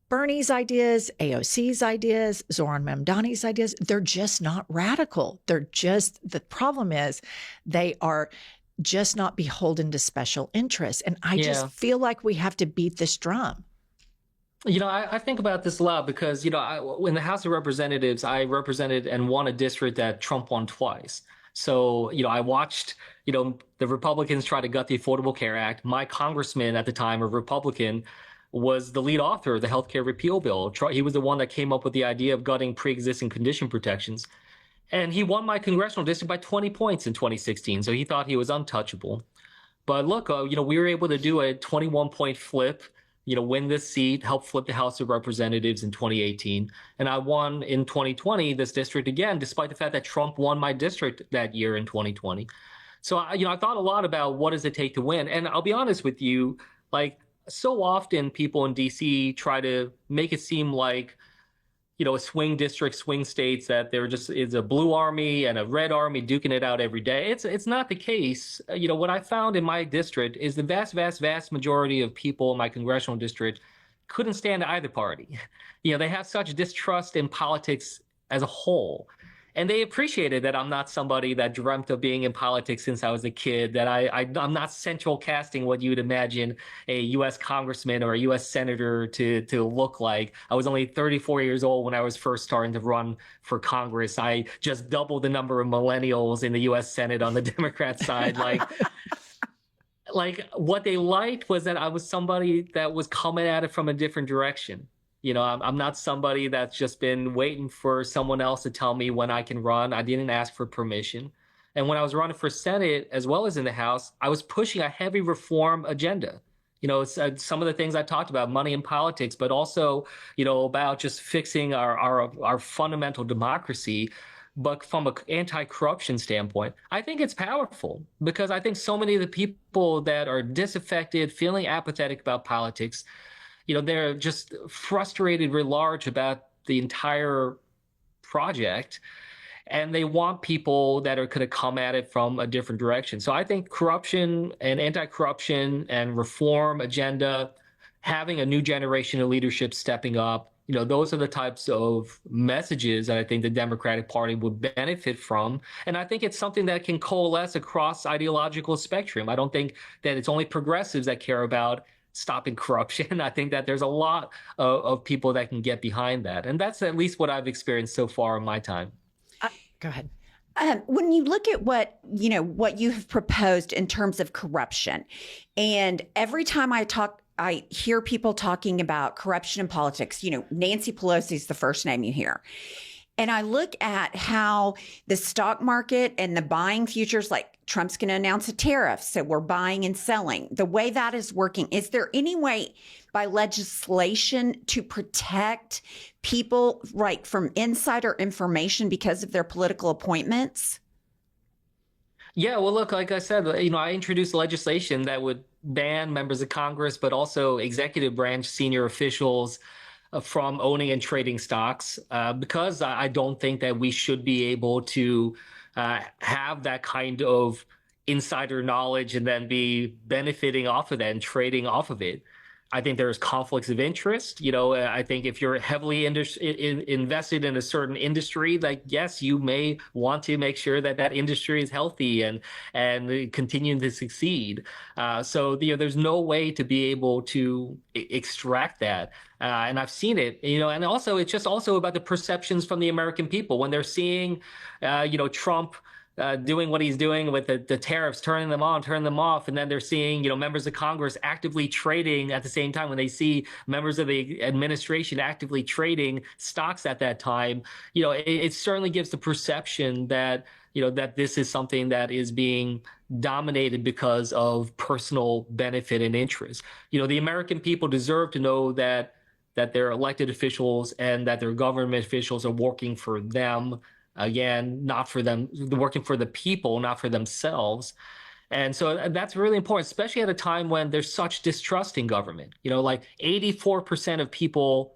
Bernie's ideas, AOC's ideas, Zoran Mamdani's ideas, they're just not radical. The problem is they are just not beholden to special interests. And I just feel like we have to beat this drum. I think about this a lot because, in the House of Representatives, I represented and won a district that Trump won twice. So, I watched, the Republicans try to gut the Affordable Care Act. My congressman at the time, a Republican, was the lead author of the healthcare repeal bill. He was the one that came up with the idea of gutting pre-existing condition protections. And he won my congressional district by 20 points in 2016. So he thought he was untouchable. But look, we were able to do a 21-point flip, win this seat, help flip the House of Representatives in 2018. And I won in 2020 this district again, despite the fact that Trump won my district that year in 2020. So, I thought a lot about what does it take to win. And I'll be honest with you, like, so often people in DC try to make it seem like, a swing district, swing states, that there just is a blue army and a red army duking it out every day. It's not the case. What I found in my district is the vast majority of people in my congressional district couldn't stand either party. They have such distrust in politics as a whole. And they appreciated that I'm not somebody that dreamt of being in politics since I was a kid, that I'm not central casting what you'd imagine a U.S. congressman or a U.S. senator to look like. I was only 34 years old when I was first starting to run for Congress. I just doubled the number of millennials in the U.S. Senate on the Democrat side. Like what they liked was that I was somebody that was coming at it from a different direction. I'm not somebody that's just been waiting for someone else to tell me when I can run. I didn't ask for permission. And when I was running for Senate, as well as in the House, I was pushing a heavy reform agenda. It's some of the things I talked about, money in politics, but also, about just fixing our fundamental democracy. But from an anti-corruption standpoint, I think it's powerful because I think so many of the people that are disaffected, feeling apathetic about politics, they're just frustrated writ large about the entire project, and they want people that are going to come at it from a different direction. So I think corruption and anti-corruption and reform agenda, having a new generation of leadership stepping up, those are the types of messages that I think the Democratic Party would benefit from. And I think it's something that can coalesce across ideological spectrum. I don't think that it's only progressives that care about stopping corruption. I think that there's a lot of people that can get behind that. And that's at least what I've experienced so far in my time. Go ahead. When you look at what you have proposed in terms of corruption, and every time I hear people talking about corruption in politics, Nancy Pelosi is the first name you hear. And I look at how the stock market and the buying futures, like Trump's going to announce a tariff, so we're buying and selling. The way that is working, is there any way by legislation to protect people from insider information because of their political appointments? Yeah, well, look, like I said, I introduced legislation that would ban members of Congress, but also executive branch senior officials from owning and trading stocks, because I don't think that we should be able to have that kind of insider knowledge and then be benefiting off of that and trading off of it. I think there's conflicts of interest. I think if you're heavily invested in a certain industry, yes, you may want to make sure that that industry is healthy and continuing to succeed. So there's no way to be able to extract that. And I've seen it, and also it's just also about the perceptions from the American people when they're seeing, Trump doing what he's doing with the tariffs, turning them on, turning them off. And then they're seeing, members of Congress actively trading at the same time. When they see members of the administration actively trading stocks at that time, it certainly gives the perception that, that this is something that is being dominated because of personal benefit and interest. The American people deserve to know that their elected officials and that their government officials are working for them. Again, not for them, working for the people, not for themselves. And so that's really important, especially at a time when there's such distrust in government. 84% of people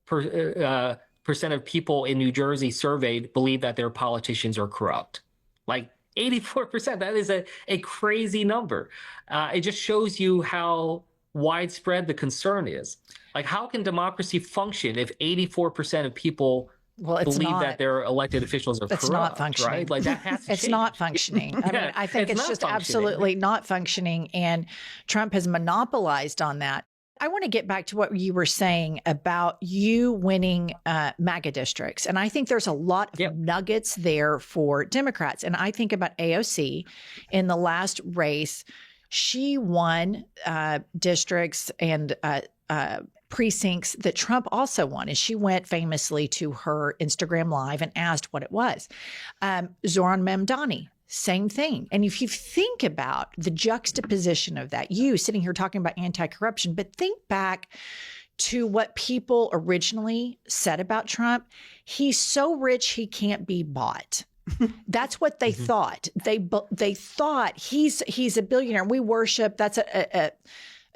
percent of people in New Jersey surveyed believe that their politicians are corrupt. 84%, that is a crazy number. It just shows you how widespread the concern is. How can democracy function if 84% of people believe that their elected officials are corrupt? It's not functioning. Right? That has to It's change. Not functioning. I think it's just absolutely not functioning. And Trump has monopolized on that. I want to get back to what you were saying about you winning MAGA districts. And I think there's a lot of nuggets there for Democrats. And I think about AOC in the last race. She won districts and precincts that Trump also won. And she went famously to her Instagram Live and asked what it was. Zoran Mamdani, same thing. And if you think about the juxtaposition of that, you sitting here talking about anti-corruption, but think back to what people originally said about Trump. He's so rich, he can't be bought. That's what they thought. They thought he's a billionaire. We worship. That's a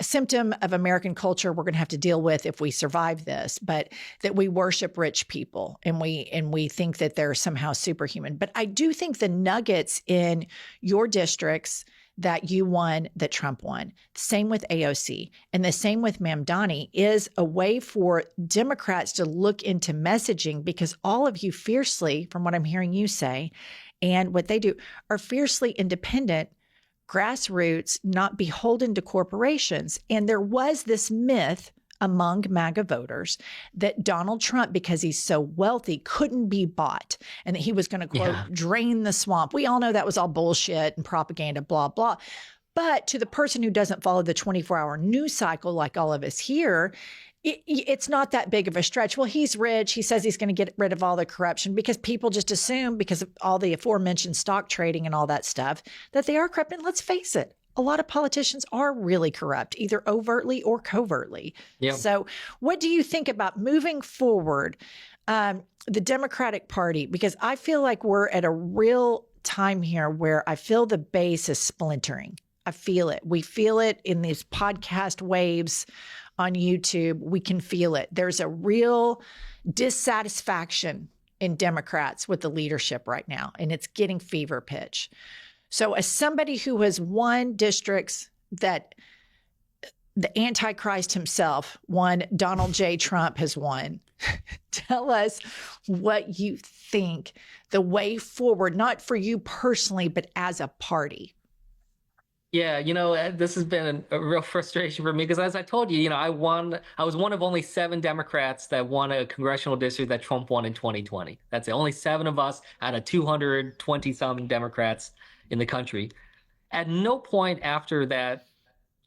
symptom of American culture we're going to have to deal with if we survive this, but that we worship rich people and we think that they're somehow superhuman. But I do think the nuggets in your districts that you won, that Trump won. Same with AOC. And the same with Mamdani is a way for Democrats to look into messaging, because all of you fiercely, from what I'm hearing you say, and what they do, are fiercely independent, grassroots, not beholden to corporations. And there was this myth among MAGA voters that Donald Trump, because he's so wealthy, couldn't be bought, and that he was going to, quote, drain the swamp. We all know that was all bullshit and propaganda, blah, blah. But to the person who doesn't follow the 24-hour news cycle like all of us here, it's not that big of a stretch. Well, he's rich. He says he's going to get rid of all the corruption, because people just assume, because of all the aforementioned stock trading and all that stuff, that they are corrupt. And let's face it, a lot of politicians are really corrupt, either overtly or covertly. Yeah. So what do you think about moving forward, the Democratic Party? Because I feel like we're at a real time here where I feel the base is splintering. I feel it. We feel it in these podcast waves on YouTube. We can feel it. There's a real dissatisfaction in Democrats with the leadership right now, and it's getting fever pitch. So as somebody who has won districts that the Antichrist himself won, Donald J. Trump has won, tell us what you think the way forward, not for you personally, but as a party. Yeah, this has been a real frustration for me, because as I told you, I was one of only 7 Democrats that won a congressional district that Trump won in 2020. That's it. Only 7 of us out of 220 some Democrats in the country. At no point after that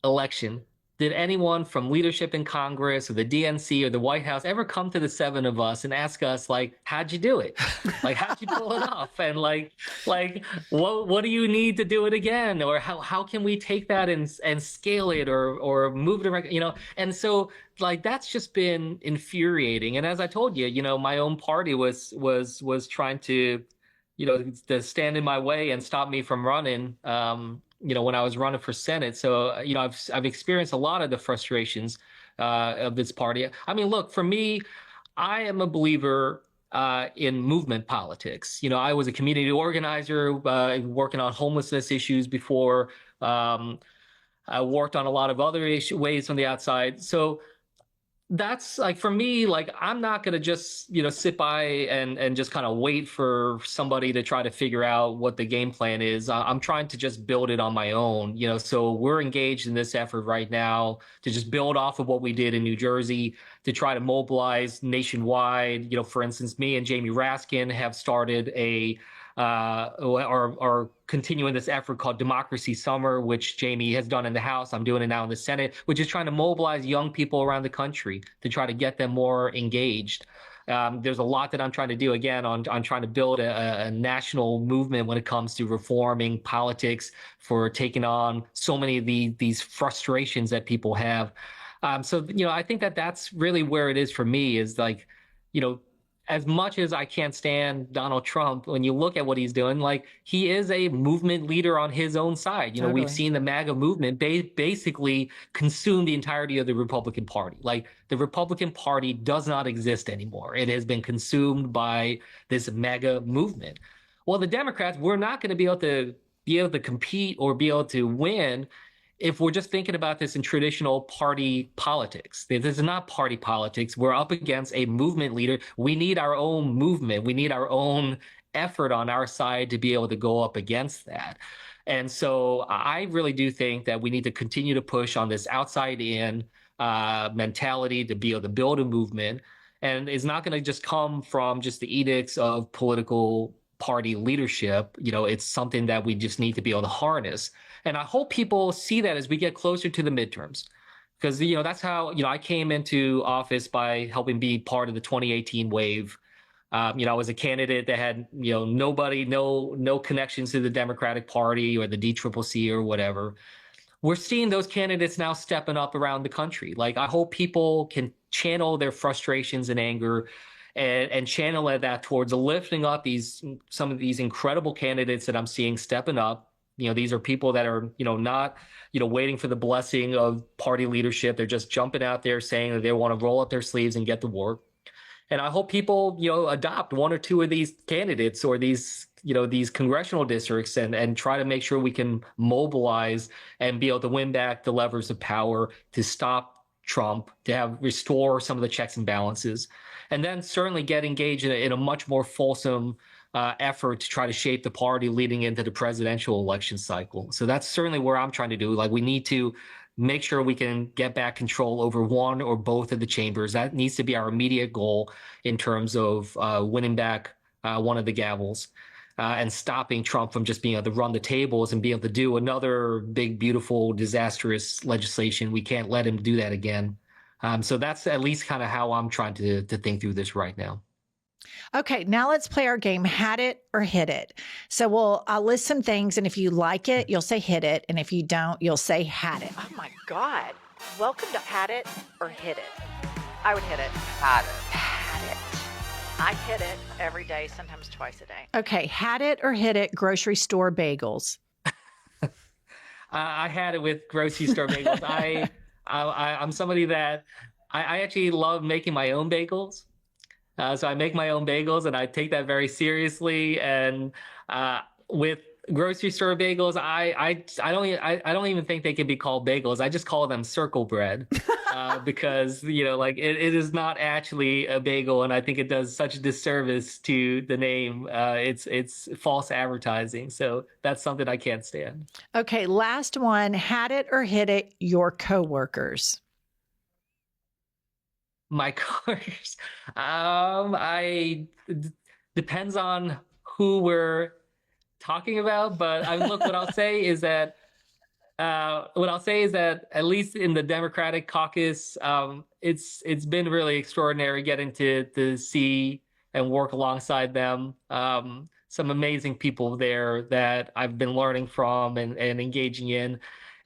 election did anyone from leadership in Congress or the DNC or the White House ever come to the 7 of us and ask us, like, how'd you do it? Like, how'd you pull it off? And like, what do you need to do it again? Or how can we take that and scale it or move it around, And so, like, that's just been infuriating. And as I told you, my own party was trying to, to stand in my way and stop me from running, when I was running for Senate. So, I've experienced a lot of the frustrations of this party. I mean, look, for me, I am a believer in movement politics. I was a community organizer working on homelessness issues before. I worked on a lot of other ways from the outside. So that's like, for me, like, I'm not going to just, sit by and just kind of wait for somebody to try to figure out what the game plan is. I'm trying to just build it on my own, so we're engaged in this effort right now to just build off of what we did in New Jersey to try to mobilize nationwide. For instance, me and Jamie Raskin have started are continuing this effort called Democracy Summer, which Jamie has done in the House. I'm doing it now in the Senate, which is trying to mobilize young people around the country to try to get them more engaged. There's a lot that I'm trying to do, again, on trying to build a national movement when it comes to reforming politics, for taking on so many of these frustrations that people have. So, I think that's really where it is for me, is like, as much as I can't stand Donald Trump, when you look at what he's doing, like, he is a movement leader on his own side. Totally. We've seen the MAGA movement basically consume the entirety of the Republican Party. Like, the Republican Party does not exist anymore. It has been consumed by this MAGA movement. Well, the Democrats, we're not going to be able to compete or be able to win if we're just thinking about this in traditional party politics. This is not party politics. We're up against a movement leader. We need our own movement. We need our own effort on our side to be able to go up against that. And so I really do think that we need to continue to push on this outside-in mentality to be able to build a movement. And it's not going to just come from just the edicts of political party leadership. It's something that we just need to be able to harness. And I hope people see that as we get closer to the midterms, because, that's how, I came into office, by helping be part of the 2018 wave. I was a candidate that had, nobody, no connections to the Democratic Party or the DCCC or whatever. We're seeing those candidates now stepping up around the country. Like, I hope people can channel their frustrations and anger and channel that towards lifting up some of these incredible candidates that I'm seeing stepping up. These are people that are, not, waiting for the blessing of party leadership. They're just jumping out there saying that they want to roll up their sleeves and get to work. And I hope people, adopt one or two of these candidates or these, these congressional districts and try to make sure we can mobilize and be able to win back the levers of power to stop Trump, to restore some of the checks and balances, and then certainly get engaged in a much more fulsome effort to try to shape the party leading into the presidential election cycle. So that's certainly where I'm trying to do. Like, we need to make sure we can get back control over one or both of the chambers. That needs to be our immediate goal in terms of winning back one of the gavels and stopping Trump from just being able to run the tables and being able to do another big, beautiful, disastrous legislation. We can't let him do that again. So that's at least kind of how I'm trying to think through this right now. Okay, now let's play our game, Had It or Hit It. So I'll list some things, and if you like it, you'll say hit it, and if you don't, you'll say had it. Oh my God. Welcome to Had It or Hit It. I would hit it. Had it. Had it. I hit it every day, sometimes twice a day. Okay, had it or hit it, grocery store bagels. I had it with grocery store bagels. I'm somebody that I actually love making my own bagels. So I make my own bagels, and I take that very seriously. And with grocery store bagels, I don't even think they can be called bagels. I just call them circle bread because it is not actually a bagel, and I think it does such a disservice to the name. It's false advertising, so that's something I can't stand. Okay, last one. Had it or hit it, your coworkers. My course, depends on who we're talking about, but look, what I'll say is that at least in the Democratic caucus, it's been really extraordinary getting to see and work alongside them. Some amazing people there that I've been learning from and engaging in.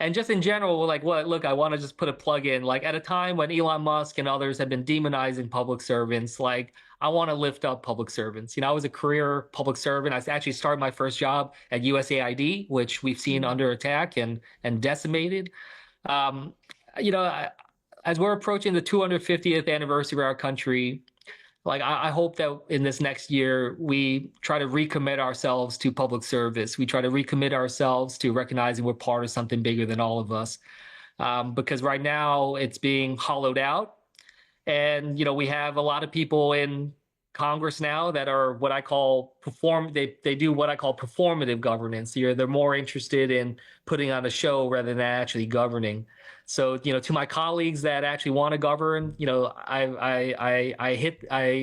And just in general, I want to just put a plug in, at a time when Elon Musk and others have been demonizing public servants, I want to lift up public servants. I was a career public servant. I actually started my first job at USAID, which we've seen under attack and decimated. As we're approaching the 250th anniversary of our country, I hope that in this next year, we try to recommit ourselves to public service. We try to recommit ourselves to recognizing we're part of something bigger than all of us. Because right now it's being hollowed out. And, we have a lot of people in Congress now that are what I call they do what I call performative governance. They're more interested in putting on a show rather than actually governing. So, to my colleagues that actually want to govern, I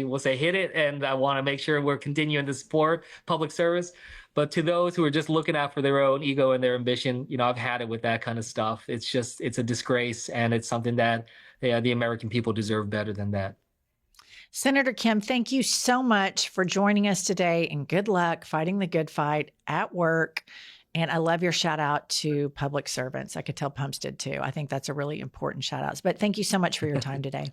will say hit it, and I want to make sure we're continuing to support public service. But to those who are just looking out for their own ego and their ambition, I've had it with that kind of stuff. It's a disgrace, and it's something that the American people deserve better than that. Senator Kim, thank you so much for joining us today, and good luck fighting the good fight at work. And I love your shout out to public servants. I could tell Pumps did too. I think that's a really important shout out. But thank you so much for your time today.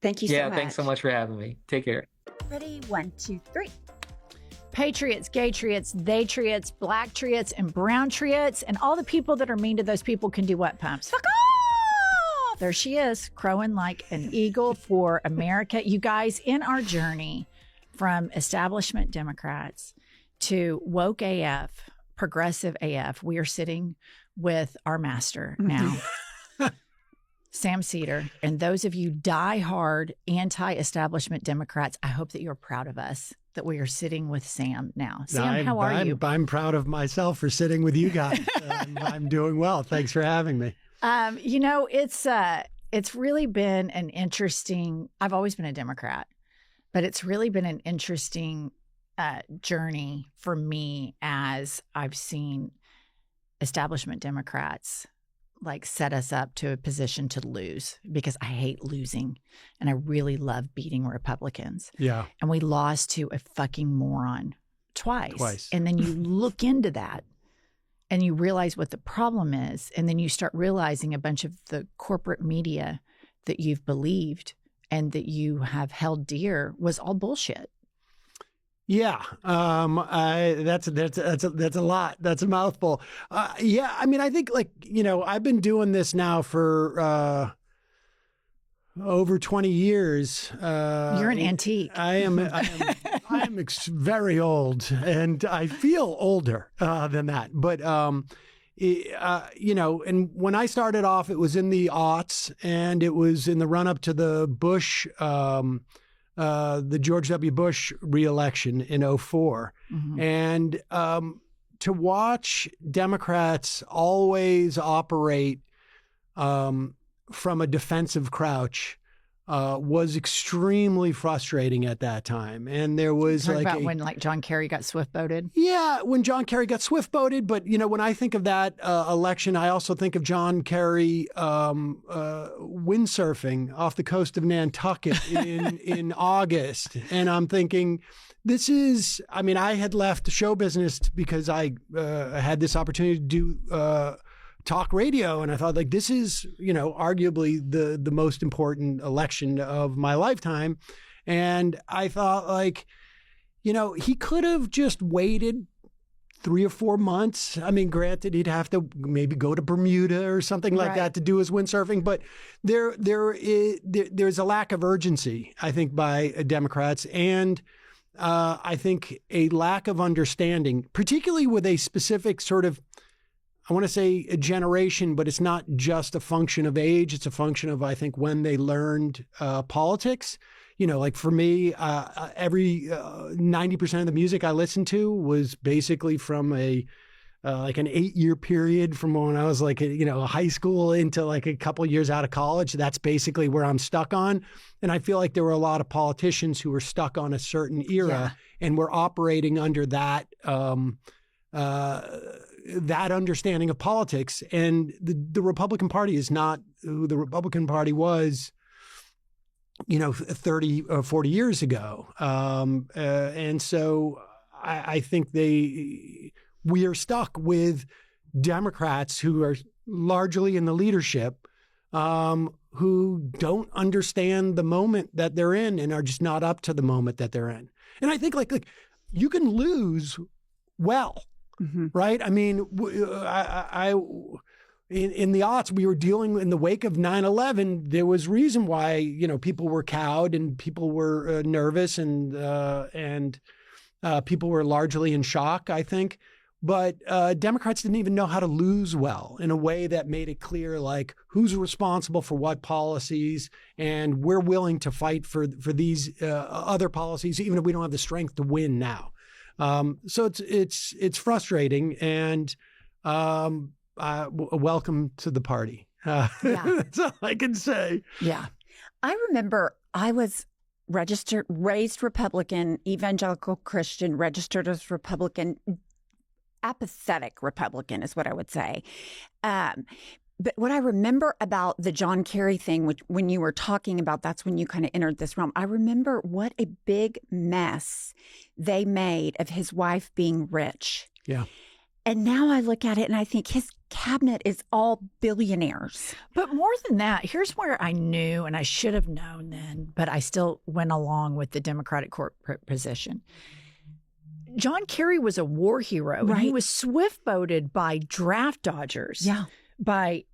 Thank you so much. Yeah, thanks so much for having me. Take care. Ready? 1, 2, 3. Patriots, gay triots, they triots, black triots, and brown triots, and all the people that are mean to those people can do what, Pumps? Fuck off! There she is, crowing like an eagle for America. You guys, in our journey from establishment Democrats to woke AF, progressive AF, we are sitting with our master now, Sam Seder. And those of you diehard anti-establishment Democrats, I hope that you're proud of us that we are sitting with Sam now. Sam, how are you? I'm proud of myself for sitting with you guys. I'm doing well. Thanks for having me. It's really been an interesting, I've always been a Democrat, but it's really been an interesting journey for me as I've seen establishment Democrats set us up to a position to lose, because I hate losing and I really love beating Republicans. Yeah. And we lost to a fucking moron twice. And then you look into that and you realize what the problem is. And then you start realizing a bunch of the corporate media that you've believed and that you have held dear was all bullshit. Yeah. That's a lot. That's a mouthful. Yeah. I mean, I think I've been doing this now for, over 20 years. You're an antique. I am very old, and I feel older than that. But, and when I started off, it was in the aughts, and it was in the run up to the Bush, the George W. Bush reelection in 2004. Mm-hmm. And to watch Democrats always operate from a defensive crouch was extremely frustrating at that time. And there was when John Kerry got swift voted. Yeah, when John Kerry got swift voted. But, when I think of that election, I also think of John Kerry windsurfing off the coast of Nantucket in August. And I'm thinking, I had left show business because I had this opportunity to do talk radio. And I thought, this is, arguably the most important election of my lifetime. And I thought, he could have just waited 3 or 4 months. I mean, granted, he'd have to maybe go to Bermuda or something like that to do his windsurfing. But there's a lack of urgency, I think, by Democrats. And I think a lack of understanding, particularly with a specific sort of, I want to say a generation, but it's not just a function of age. It's a function of, I think, when they learned politics. For me, every 90% of the music I listened to was basically from an 8-year period from when I was high school into a couple of years out of college. That's basically where I'm stuck on. And I feel like there were a lot of politicians who were stuck on a certain era and were operating under that that understanding of politics. And the Republican Party is not who the Republican Party was, 30 or 40 years ago. And so I think we are stuck with Democrats who are largely in the leadership, who don't understand the moment that they're in and are just not up to the moment that they're in. And I think you can lose well. Mm-hmm. Right. I mean, in the aughts, we were dealing in the wake of 9/11. There was reason why, people were cowed and people were nervous and people were largely in shock, I think. But Democrats didn't even know how to lose well in a way that made it clear, who's responsible for what policies, and we're willing to fight for these other policies, even if we don't have the strength to win now. So it's frustrating, and welcome to the party. That's all I can say. Yeah. I remember I was raised Republican, evangelical Christian, registered as Republican, apathetic Republican is what I would say. But what I remember about the John Kerry thing, which when you were talking about, that's when you kind of entered this realm. I remember what a big mess they made of his wife being rich. Yeah. And now I look at it and I think his cabinet is all billionaires. But more than that, here's where I knew, and I should have known then, but I still went along with the Democratic corporate position. John Kerry was a war hero. Right. And he was swift voted by draft dodgers. Yeah. By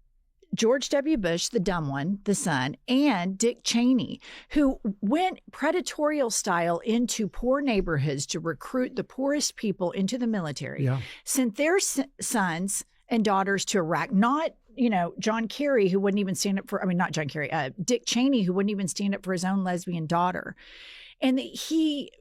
George W. Bush, the dumb one, the son, and Dick Cheney, who went predatorial style into poor neighborhoods to recruit the poorest people into the military, sent their sons and daughters to Iraq. Not, John Kerry, who wouldn't even stand up for, not John Kerry, Dick Cheney, who wouldn't even stand up for his own lesbian daughter. And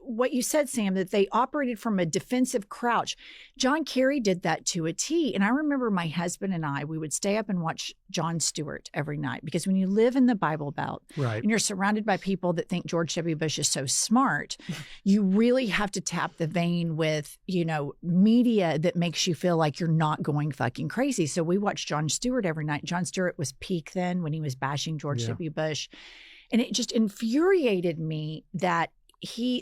what you said, Sam, that they operated from a defensive crouch. John Kerry did that to a T. And I remember my husband and I, we would stay up and watch Jon Stewart every night, because when you live in the Bible Belt and you're surrounded by people that think George W. Bush is so smart, you really have to tap the vein with, media that makes you feel like you're not going fucking crazy. So we watched Jon Stewart every night. Jon Stewart was peak then when he was bashing George W. Bush. And it just infuriated me that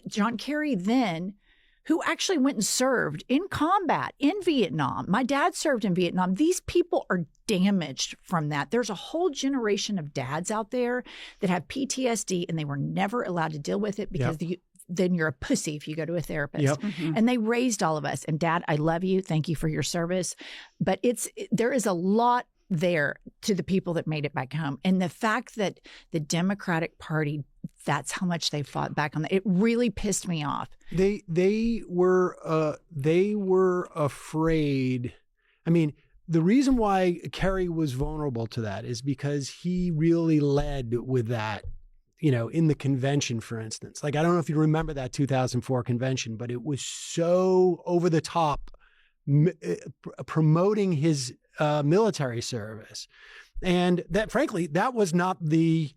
John Kerry then, who actually went and served in combat in Vietnam. My dad served in Vietnam. These people are damaged from that. There's a whole generation of dads out there that have PTSD and they were never allowed to deal with it because then you're a pussy if you go to a therapist. Yep. Mm-hmm. And they raised all of us. And Dad, I love you. Thank you for your service. But there is a lot there to the people that made it back home. And the fact that the Democratic Party, that's how much they fought back on that. It really pissed me off. They were afraid. I mean, the reason why Kerry was vulnerable to that is because he really led with that, in the convention, for instance. Like, I don't know if you remember that 2004 convention, but it was so over the top, promoting his military service. And that, frankly, that was not the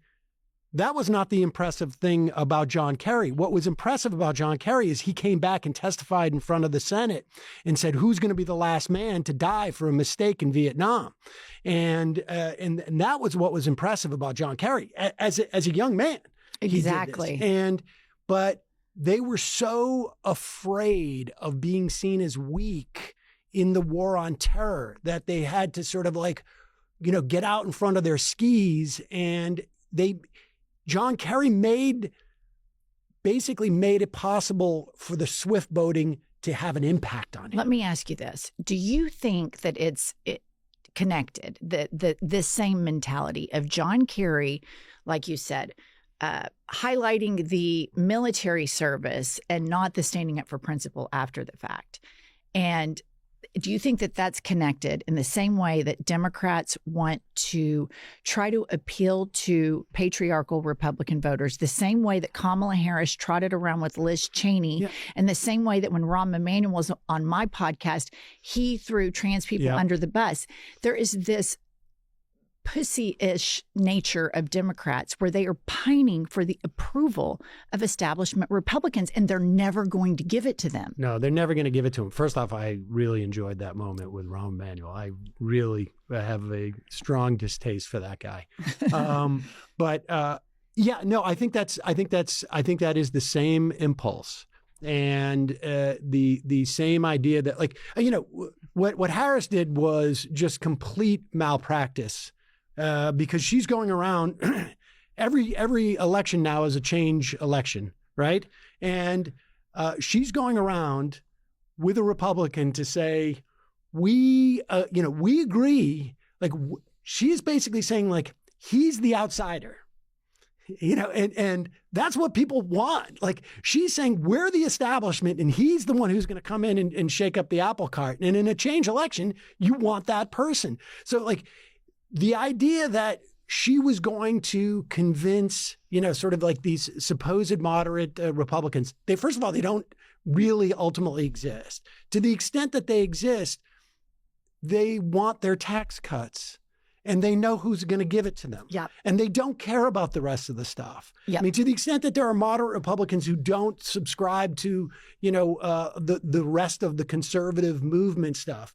impressive thing about John Kerry. What was impressive about John Kerry is he came back and testified in front of the Senate and said, who's going to be the last man to die for a mistake in Vietnam? And that was what was impressive about John Kerry as a young man. Exactly. But they were so afraid of being seen as weak in the war on terror that they had to sort of get out in front of their skis. And John Kerry basically made it possible for the swift boating to have an impact on him. Let me ask you this. Do you think that it's connected, this same mentality of John Kerry, like you said, highlighting the military service and not the standing up for principle after the fact? And do you think that that's connected in the same way that Democrats want to try to appeal to patriarchal Republican voters, the same way that Kamala Harris trotted around with Liz Cheney, and the same way that when Rahm Emanuel was on my podcast, he threw trans people under the bus? There is this pussy-ish nature of Democrats where they are pining for the approval of establishment Republicans, and they're never going to give it to them. No, they're never going to give it to him. First off, I really enjoyed that moment with Rahm Emanuel. I really have a strong distaste for that guy. I think that is the same impulse. And the same idea that what Harris did was just complete malpractice. Because she's going around, every election now is a change election, right? And she's going around with a Republican to say, we agree. She's basically saying he's the outsider, and that's what people want. She's saying we're the establishment and he's the one who's going to come in and shake up the apple cart. And in a change election, you want that person. So the idea that she was going to convince, these supposed moderate Republicans, first of all, they don't really ultimately exist. To the extent that they exist, they want their tax cuts and they know who's going to give it to them. Yep. And they don't care about the rest of the stuff. Yep. I mean, to the extent that there are moderate Republicans who don't subscribe to, the rest of the conservative movement stuff,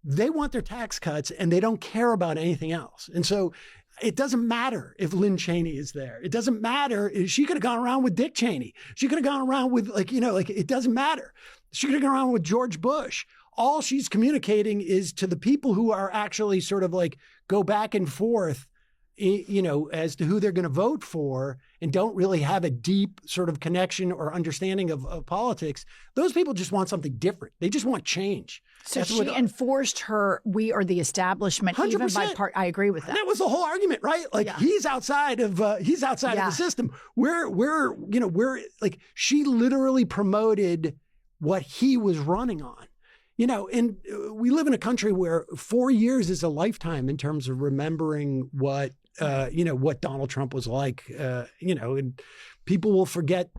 they want their tax cuts and they don't care about anything else. And so it doesn't matter if Lynn Cheney is there. It doesn't matter. She could have gone around with Dick Cheney. She could have gone around with it doesn't matter. She could have gone around with George Bush. All she's communicating is to the people who are actually sort of go back and forth, as to who they're going to vote for and don't really have a deep sort of connection or understanding of politics. Those people just want something different. They just want change. So she enforced her, we are the establishment, 100%. Even by part. I agree with that. That was the whole argument, right? He's outside of the system. She literally promoted what he was running on. And we live in a country where 4 years is a lifetime in terms of remembering what Donald Trump was like, and people will forget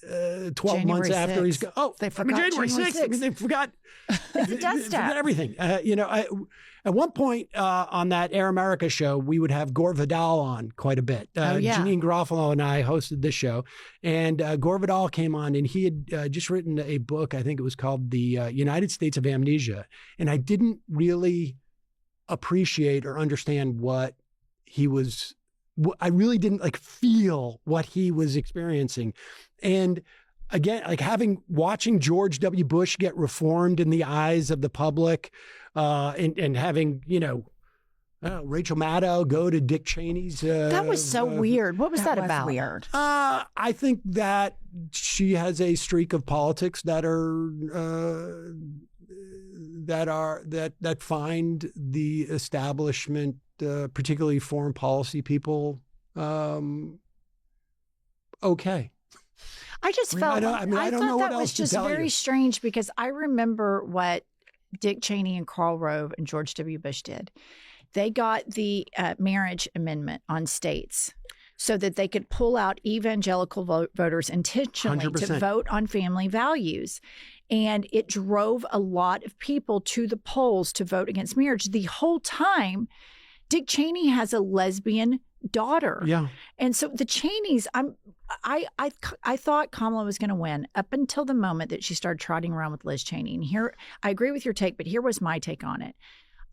12 January months 6th. After he's gone. Oh, they forgot January 6th. I mean, they forgot. It's a death step. Forgot everything. At one point on that Air America show, we would have Gore Vidal on quite a bit. Janine Garofalo and I hosted this show, and Gore Vidal came on, and he had just written a book. I think it was called The United States of Amnesia, and I didn't really appreciate or understand what he was. I really didn't feel what he was experiencing. And again, watching George W. Bush get reformed in the eyes of the public, and having, Rachel Maddow go to Dick Cheney's. That was so weird. What was that about? Weird. I think that she has a streak of politics that are that find the establishment, particularly foreign policy people, okay. I just felt I don't know what else to was just tell very you. strange because I remember what Dick Cheney and Karl Rove and George W. Bush did. They got the marriage amendment on states so that they could pull out evangelical voters intentionally 100%. to vote on family values. And it drove a lot of people to the polls to vote against marriage. The whole time, Dick Cheney has a lesbian daughter. Yeah. And so the Cheneys, I thought Kamala was going to win up until the moment that she started trotting around with Liz Cheney. And here, I agree with your take, but here was my take on it.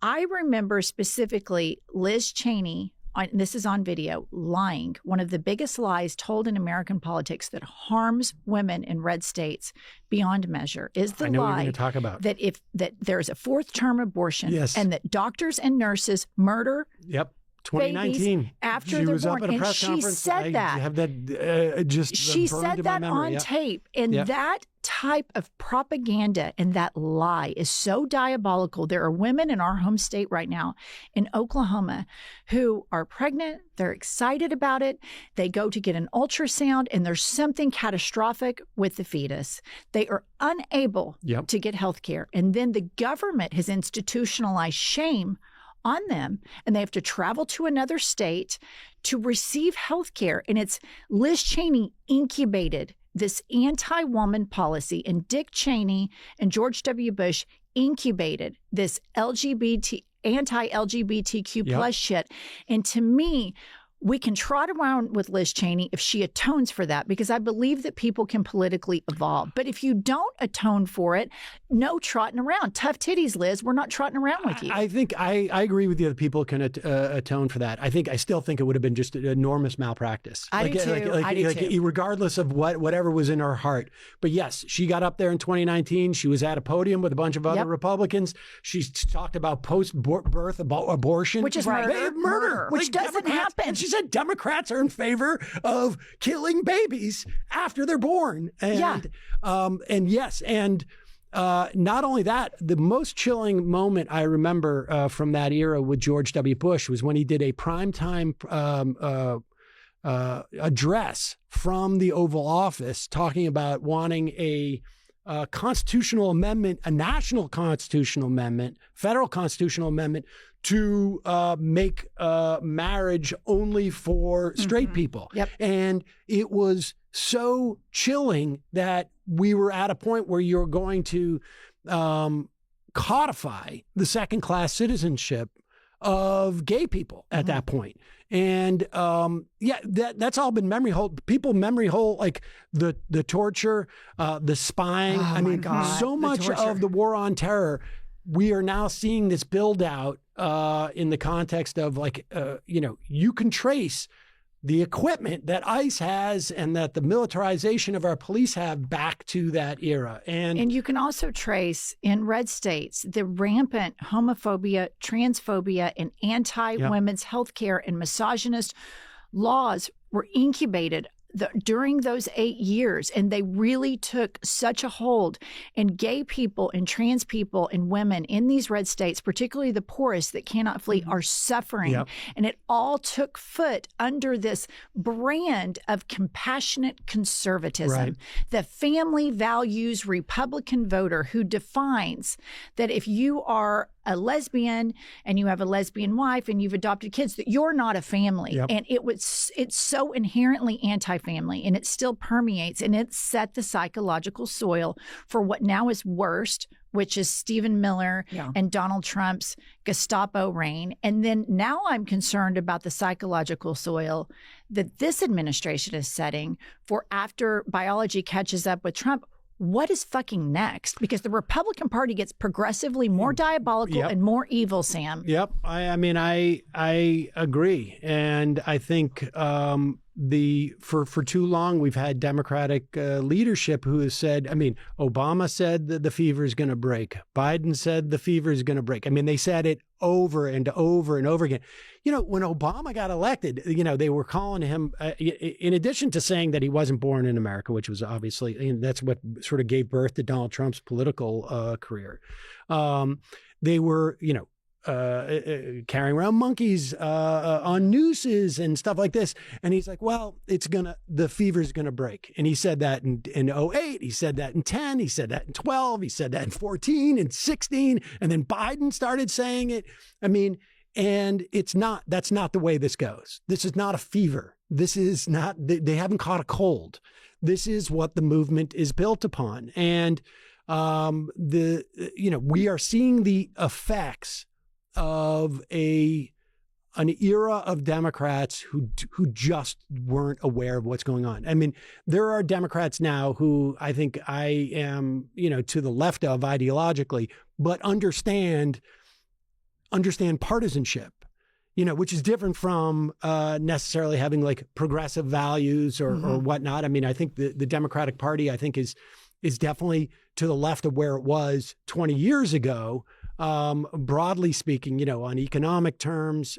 I remember specifically Liz Cheney, and this is on video, lying. One of the biggest lies told in American politics that harms women in red states beyond measure is the I know what you're lie going to talk about. that there's a fourth term abortion Yes. and that doctors and nurses murder Yep. 2019. babies after she they're was born. up at a And press she conference. said I that. have that just She burned said in my that memory. on Yeah. tape. And Yep. that type of propaganda and that lie is so diabolical. There are women in our home state right now in Oklahoma who are pregnant. They're excited about it. They go to get an ultrasound and there's something catastrophic with the fetus. They are unable Yep. to get health care. And then the government has institutionalized shame on them, and they have to travel to another state to receive health care. And it's Liz Cheney incubated this anti-woman policy, and Dick Cheney and George W. Bush incubated this anti-LGBTQ plus shit. And to me, we can trot around with Liz Cheney if she atones for that, because I believe that people can politically evolve. But if you don't atone for it, no trotting around. Tough titties, Liz. We're not trotting around with you. I think I agree with you that people can atone for that. I still think it would have been just an enormous malpractice. I do too. I do too. Regardless of whatever was in her heart. But yes, she got up there in 2019. She was at a podium with a bunch of other Yep. Republicans. She talked about post-birth abortion. Which is murder, which doesn't happen. And she said Democrats are in favor of killing babies after they're born. And, not only that, the most chilling moment I remember from that era with George W. Bush was when he did a primetime address from the Oval Office talking about wanting a constitutional amendment, a national constitutional amendment, federal constitutional amendment to make marriage only for straight people. Yep. And it was so chilling that we were at a point where you're going to codify the second-class citizenship of gay people at that point. And that's all been memory hole. People memory hole like the torture, the spying. Oh, I mean, God, so the much torture. of the war on terror. We are now seeing this build out in the context of you can trace the equipment that ICE has and that the militarization of our police have back to that era. And you can also trace in red states the rampant homophobia, transphobia, and anti-women's health care and misogynist laws were incubated during those 8 years. And they really took such a hold. And gay people and trans people and women in these red states, particularly the poorest that cannot flee, are suffering. Yep. And it all took foot under this brand of compassionate conservatism. Right. The family values Republican voter who defines that if you are a lesbian and you have a lesbian wife and you've adopted kids, that you're not a family. Yep. And it's so inherently anti-family, and it still permeates, and it set the psychological soil for what now is worst, which is Stephen Miller and Donald Trump's Gestapo reign. And then now I'm concerned about the psychological soil that this administration is setting for after biology catches up with Trump. What is fucking next? Because the Republican Party gets progressively more diabolical and more evil, Sam. Yep. I mean, I agree. And I think for too long, we've had Democratic leadership who has said, I mean, Obama said that the fever is going to break. Biden said the fever is going to break. I mean, they said it over and over and over again. When Obama got elected, they were calling him, in addition to saying that he wasn't born in America, which was obviously, and that's what sort of gave birth to Donald Trump's political career. They were, carrying around monkeys on nooses and stuff like this. And he's like, well, the fever's going to break. And he said that in 2008, he said that in 10, he said that in 12, he said that in 14 and 16. And then Biden started saying it. I mean, and that's not the way this goes. This is not a fever. This is not, they haven't caught a cold. This is what the movement is built upon. And, we are seeing the effects of an era of Democrats who just weren't aware of what's going on. I mean, there are Democrats now who I think I am, to the left of ideologically, but understand partisanship, which is different from necessarily having like progressive values or whatnot. I mean, I think the Democratic Party, I think is definitely to the left of where it was 20 years ago. Broadly speaking, on economic terms,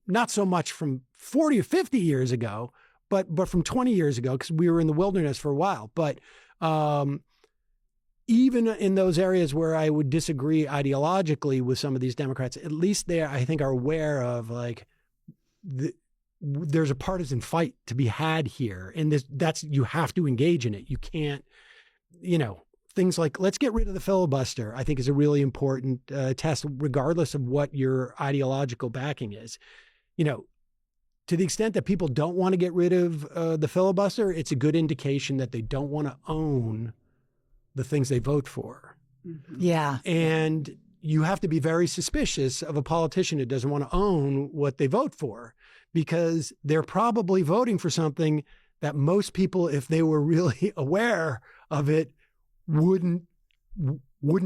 not so much from 40 or 50 years ago, but from 20 years ago, because we were in the wilderness for a while. But even in those areas where I would disagree ideologically with some of these Democrats, at least they, I think, are aware of like there's a partisan fight to be had here. And you have to engage in it. You can't, things like, let's get rid of the filibuster, I think is a really important test, regardless of what your ideological backing is. To the extent that people don't want to get rid of the filibuster, it's a good indication that they don't want to own the things they vote for. Mm-hmm. Yeah. And you have to be very suspicious of a politician who doesn't want to own what they vote for, because they're probably voting for something that most people, if they were really aware of it, wouldn't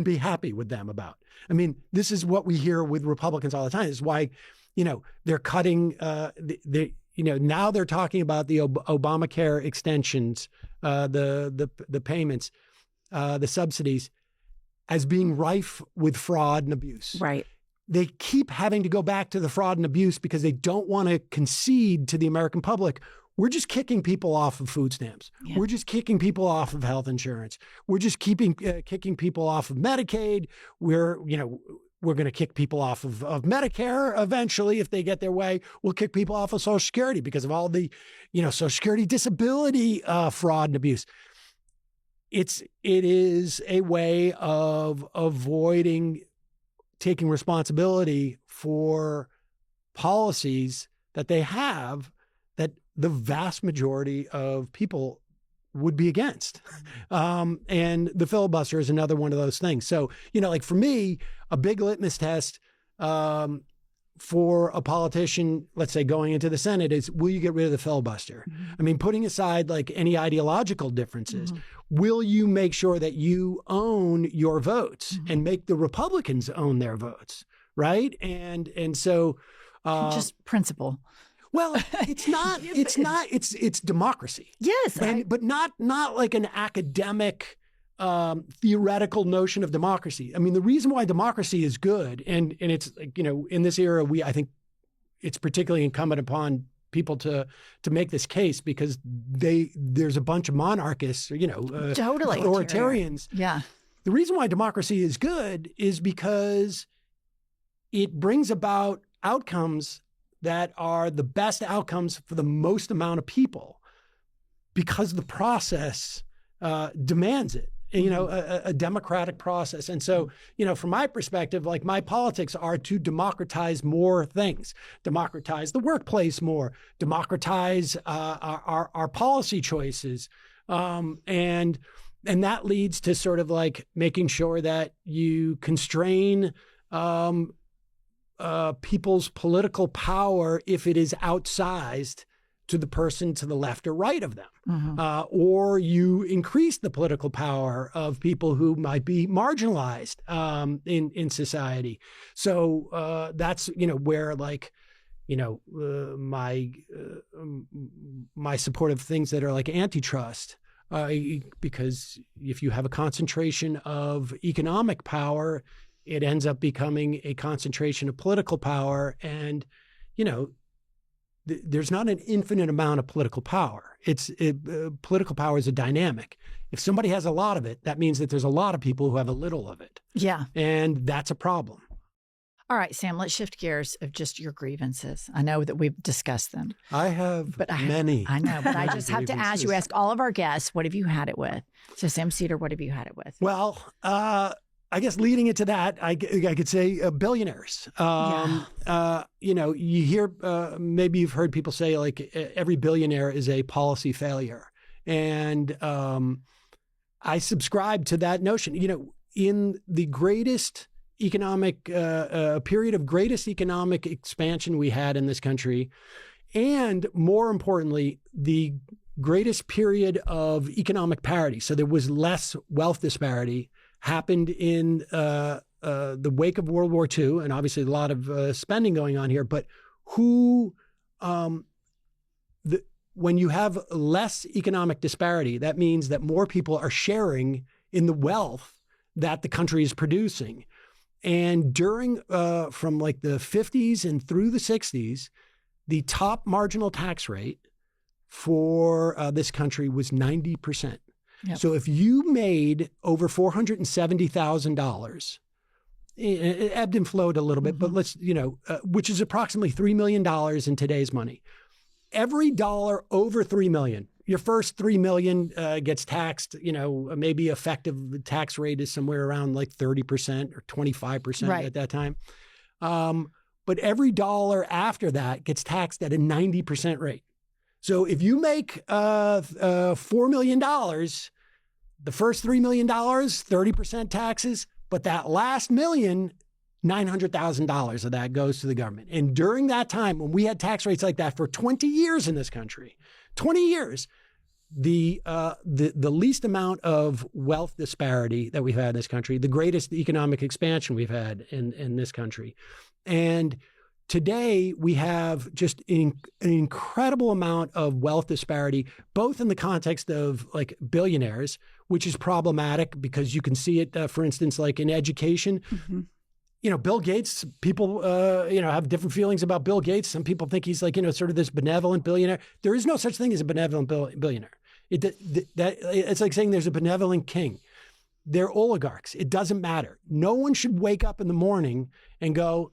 be happy with them about. I mean, this is what we hear with Republicans all the time. This is why, they're cutting, now they're talking about the Obamacare extensions, the payments, the subsidies as being rife with fraud and abuse. Right. They keep having to go back to the fraud and abuse because they don't want to concede to the American public. We're just kicking people off of food stamps. Yeah. We're just kicking people off of health insurance. We're just kicking people off of Medicaid. We're going to kick people off of Medicare eventually if they get their way. We'll kick people off of Social Security because of all the, Social Security disability fraud and abuse. It is a way of avoiding taking responsibility for policies that they have that the vast majority of people would be against. And the filibuster is another one of those things. So, like for me, a big litmus test for a politician, let's say going into the Senate, is will you get rid of the filibuster? Mm-hmm. I mean, putting aside like any ideological differences, will you make sure that you own your votes and make the Republicans own their votes? Right. And so just principle. Well, it's not, it's democracy. Yes. But not like an academic, theoretical notion of democracy. I mean, the reason why democracy is good, and it's like, in this era, I think it's particularly incumbent upon people to make this case, because there's a bunch of monarchists, totally authoritarians. Yeah. The reason why democracy is good is because it brings about outcomes that are the best outcomes for the most amount of people, because the process demands it, a democratic process. And so, from my perspective, like my politics are to democratize more things, democratize the workplace more, democratize our policy choices. And that leads to sort of like making sure that you constrain people's political power if it is outsized to the person to the left or right of them, or you increase the political power of people who might be marginalized in society. So that's where like my support of things that are like antitrust, because if you have a concentration of economic power, it ends up becoming a concentration of political power. And, there's not an infinite amount of political power. Political power is a dynamic. If somebody has a lot of it, that means that there's a lot of people who have a little of it. Yeah. And that's a problem. All right, Sam, let's shift gears of just your grievances. I know that we've discussed them. I have many. I know, but I many just have to ask you, ask all of our guests, what have you had it with? So Sam Cedar, what have you had it with? Well, I guess leading into that, I could say billionaires. You hear, maybe you've heard people say like every billionaire is a policy failure. And I subscribe to that notion. In the greatest economic period of greatest economic expansion we had in this country, and more importantly, the greatest period of economic parity. So there was less wealth disparity, happened in the wake of World War II, and obviously a lot of spending going on here. But when you have less economic disparity, that means that more people are sharing in the wealth that the country is producing. And during from like the 50s and through the 60s, the top marginal tax rate for this country was 90%. Yep. So if you made over $470,000, it ebbed and flowed a little bit, but let's, which is approximately $3 million in today's money. Every dollar over $3 million, your first $3 million gets taxed, maybe effective tax rate is somewhere around like 30% or 25% at that time. But every dollar after that gets taxed at a 90% rate. So if you make $4 million, the first $3 million, 30% taxes, but that last million, $900,000 of that goes to the government. And during that time, when we had tax rates like that for 20 years in this country, 20 years, the least amount of wealth disparity that we've had in this country, the greatest economic expansion we've had in this country. And today, we have just an incredible amount of wealth disparity, both in the context of like billionaires, which is problematic because you can see it, for instance, like in education. Mm-hmm. Bill Gates, people, have different feelings about Bill Gates. Some people think he's like, sort of this benevolent billionaire. There is no such thing as a benevolent billionaire. It's like saying there's a benevolent king. They're oligarchs. It doesn't matter. No one should wake up in the morning and go,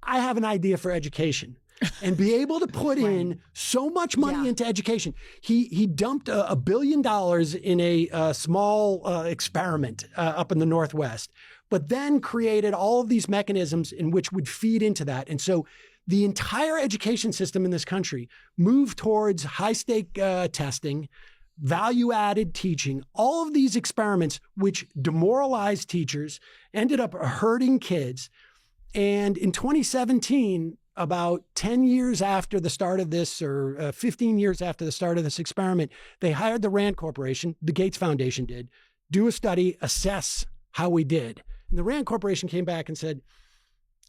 I have an idea for education, and be able to put in so much money into education. He dumped $1 billion in a small experiment up in the Northwest, but then created all of these mechanisms in which would feed into that. And so the entire education system in this country moved towards high-stake testing, value-added teaching, all of these experiments which demoralized teachers, ended up hurting kids. And in 2017, about 10 years after the start of this, or 15 years after the start of this experiment, they hired the Rand Corporation, the Gates Foundation did, do a study, assess how we did. And the Rand Corporation came back and said,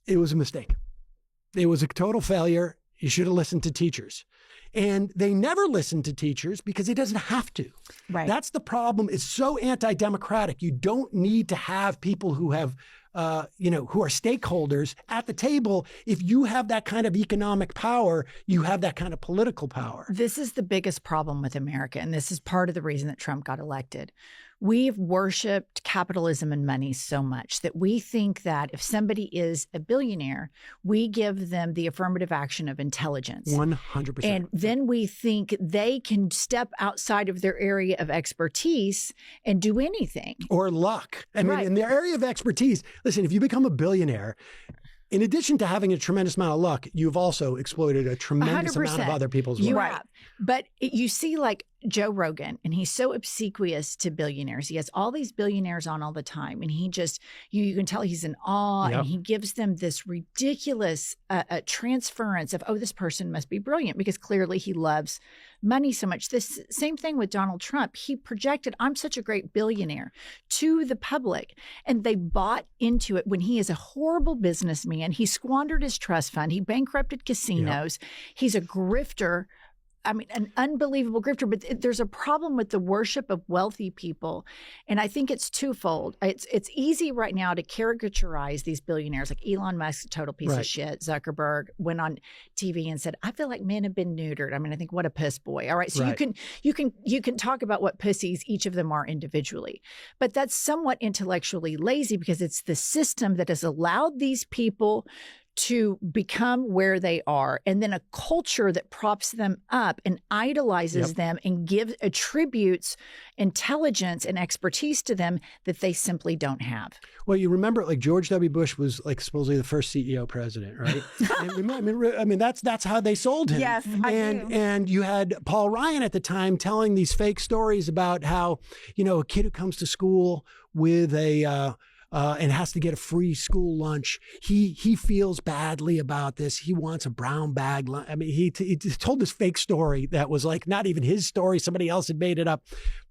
it was a mistake. It was a total failure. You should have listened to teachers. And they never listen to teachers because it doesn't have to. Right. That's the problem. It's so anti-democratic. You don't need to have people who have who are stakeholders at the table. If you have that kind of economic power, you have that kind of political power. This is the biggest problem with America, and this is part of the reason that Trump got elected. We've worshiped capitalism and money so much that we think that if somebody is a billionaire, we give them the affirmative action of intelligence. 100%. And then we think they can step outside of their area of expertise and do anything. Or luck. I mean, in their area of expertise, listen, if you become a billionaire, in addition to having a tremendous amount of luck, you've also exploited a tremendous 100%. amount of other people's luck. You have. But you see like Joe Rogan, and he's so obsequious to billionaires. He has all these billionaires on all the time, and he just, you can tell he's in awe, and he gives them this ridiculous transference of, oh, this person must be brilliant because clearly he loves money so much. This same thing with Donald Trump. He projected, I'm such a great billionaire to the public, and they bought into it when he is a horrible businessman. He squandered his trust fund. He bankrupted casinos. He's a grifter an unbelievable grifter, but there's a problem with the worship of wealthy people. And I think it's twofold. It's easy right now to caricaturize these billionaires, like Elon Musk, total piece of shit. Zuckerberg went on TV and said, I feel like men have been neutered. I mean, I think what a piss boy. All right. So you can talk about what pussies each of them are individually, but that's somewhat intellectually lazy because it's the system that has allowed these people to become where they are, and then a culture that props them up and idolizes them and attributes intelligence and expertise to them that they simply don't have. Well, you remember, like, George W. Bush was like supposedly the first CEO president, right? I mean, that's how they sold him. Yes, I do. And you had Paul Ryan at the time telling these fake stories about how, a kid who comes to school with and has to get a free school lunch. He feels badly about this. He wants a brown bag. I mean, he told this fake story that was like not even his story. Somebody else had made it up.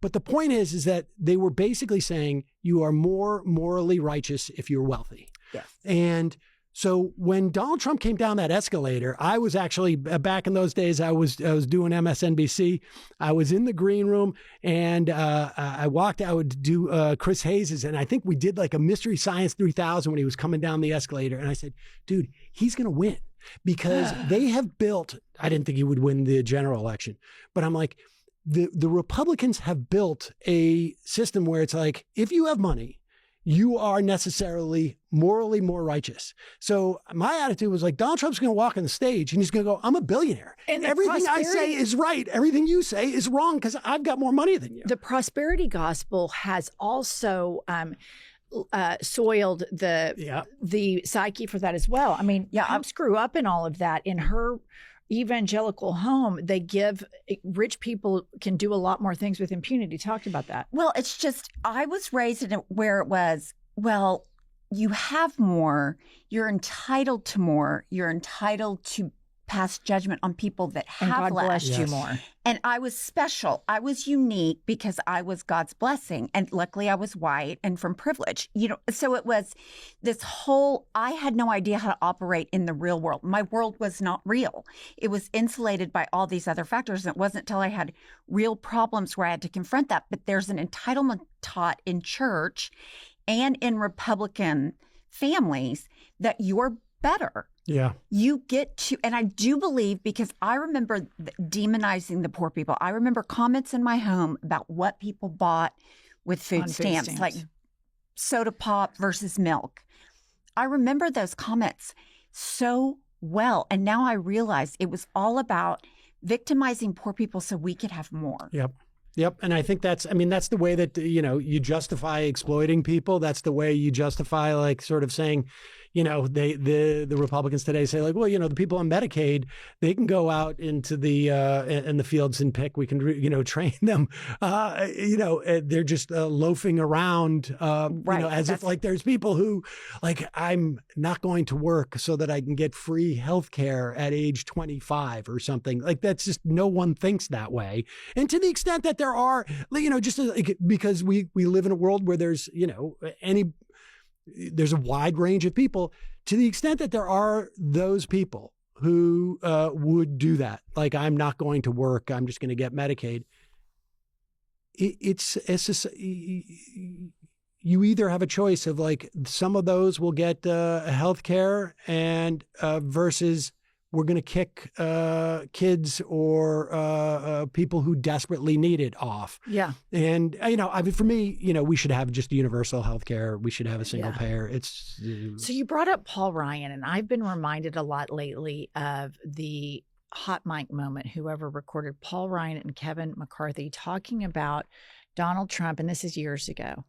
But the point is that they were basically saying you are more morally righteous if you're wealthy. Yes. And so when Donald Trump came down that escalator, I was actually, back in those days, I was doing MSNBC. I was in the green room and I would do Chris Hayes's, and I think we did like a Mystery Science 3000 when he was coming down the escalator. And I said, dude, he's going to win because they have built, I didn't think he would win the general election, but I'm like, the Republicans have built a system where it's like, if you have money, you are necessarily morally more righteous. So my attitude was like, Donald Trump's going to walk on the stage and he's going to go, I'm a billionaire. And everything I say is right. Everything you say is wrong because I've got more money than you. The prosperity gospel has also soiled the psyche for that as well. I mean, Trump's grew up in all of that. In her evangelical home, they give rich people can do a lot more things with impunity. Talked about that. Well, it's just, I was raised in where it was, well, you have more, you're entitled to more, you're entitled to pass judgment on people that have God less. blessed you more. And I was special. I was unique because I was God's blessing. And luckily I was white and from privilege. So it was this whole, I had no idea how to operate in the real world. My world was not real. It was insulated by all these other factors. And it wasn't until I had real problems where I had to confront that. But there's an entitlement taught in church and in Republican families that you're better. Yeah. You get to, and I do believe, because I remember demonizing the poor people. I remember comments in my home about what people bought with food stamps, like soda pop versus milk. I remember those comments so well. And now I realize it was all about victimizing poor people so we could have more. Yep. And I think that's the way that, you justify exploiting people. That's the way you justify, like, sort of saying, the Republicans today say, like, well, the people on Medicaid, they can go out into the in the fields and pick. We can, train them. They're just loafing around, as if like there's people who, like, I'm not going to work so that I can get free health care at age 25 or something. Like, that's just, no one thinks that way. And to the extent that there are, because we live in a world where there's, there's a wide range of people, to the extent that there are those people who would do that. Like, I'm not going to work, I'm just going to get Medicaid. It's you either have a choice of, like, some of those will get health care and versus we're going to kick kids or people who desperately need it off. Yeah. And, for me, we should have just universal health care. We should have a single payer. It's. So you brought up Paul Ryan, and I've been reminded a lot lately of the hot mic moment, whoever recorded Paul Ryan and Kevin McCarthy talking about Donald Trump, and this is years ago,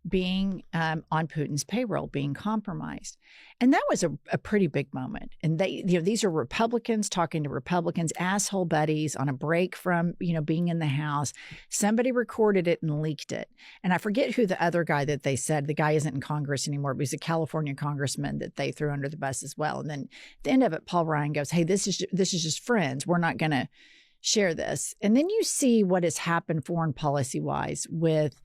being on Putin's payroll, being compromised. And that was a pretty big moment. And they, these are Republicans talking to Republicans, asshole buddies on a break from, being in the House. Somebody recorded it and leaked it. And I forget who the other guy that they said, the guy isn't in Congress anymore, but he's a California congressman that they threw under the bus as well. And then at the end of it, Paul Ryan goes, hey, this is just friends. We're not going to share this. And then you see what has happened foreign policy wise with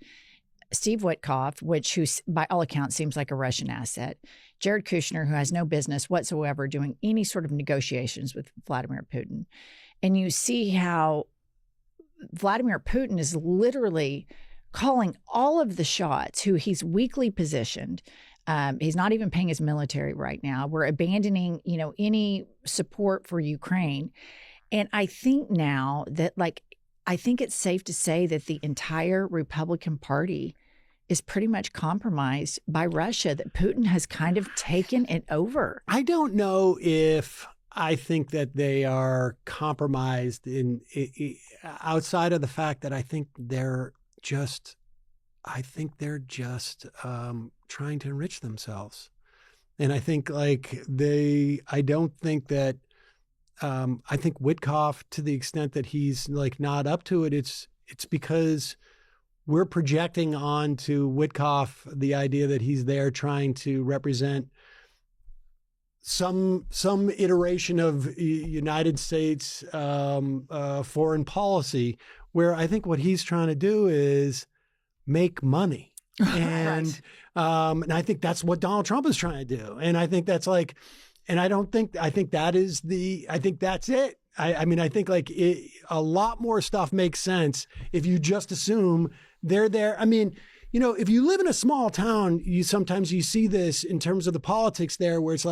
Steve Witkoff, who by all accounts seems like a Russian asset, Jared Kushner, who has no business whatsoever doing any sort of negotiations with Vladimir Putin. and you see how Vladimir Putin is literally calling all of the shots, who he's weakly positioned. He's not even paying his military right now. We're abandoning, any support for Ukraine. And I think now that, I think it's safe to say that the entire Republican Party is pretty much compromised by Russia, that Putin has kind of taken it over. I don't know if I think that they are compromised outside of the fact that I think they're just trying to enrich themselves. And I think I don't think that, I think Witkoff, to the extent that he's not up to it, it's because we're projecting onto Witkoff the idea that he's there trying to represent some iteration of United States foreign policy, where I think what he's trying to do is make money. And and I think that's what Donald Trump is trying to do. And I think that's I think that's it. I think a lot more stuff makes sense if you just assume they're there. If you live in a small town, sometimes you see this in terms of the politics there, where it's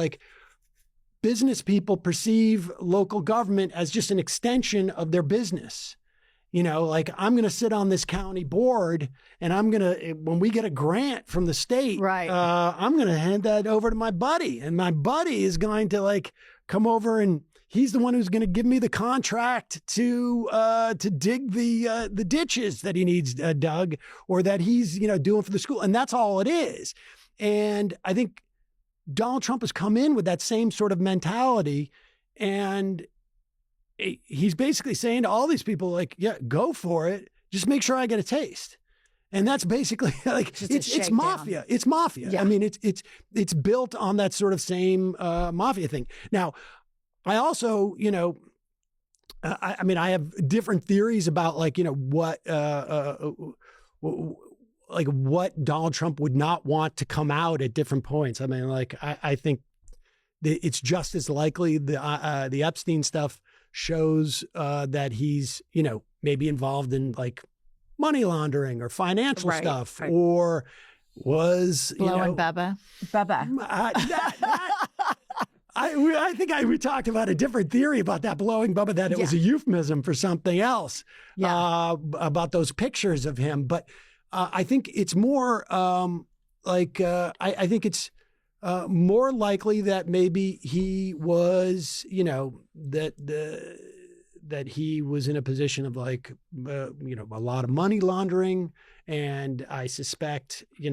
business people perceive local government as just an extension of their business. I'm going to sit on this county board, and when we get a grant from the state, right, I'm going to hand that over to my buddy, and my buddy is going to come over, and he's the one who's going to give me the contract to dig the ditches that he needs dug, or that he's doing for the school, and that's all it is. And I think Donald Trump has come in with that same sort of mentality, and he's basically saying to all these people, yeah, go for it. Just make sure I get a taste. And that's basically it's mafia. It's mafia. Yeah. It's built on that sort of same mafia thing. Now, I also, I have different theories about what Donald Trump would not want to come out at different points. I think it's just as likely the Epstein stuff shows that he's, maybe involved in money laundering or financial stuff, or was blowing Bubba. I think we talked about a different theory about that blowing Bubba, that it was a euphemism for something else, about those pictures of him. But I think it's more I think it's more likely that maybe he was, that he was in a position of a lot of money laundering. And I suspect, you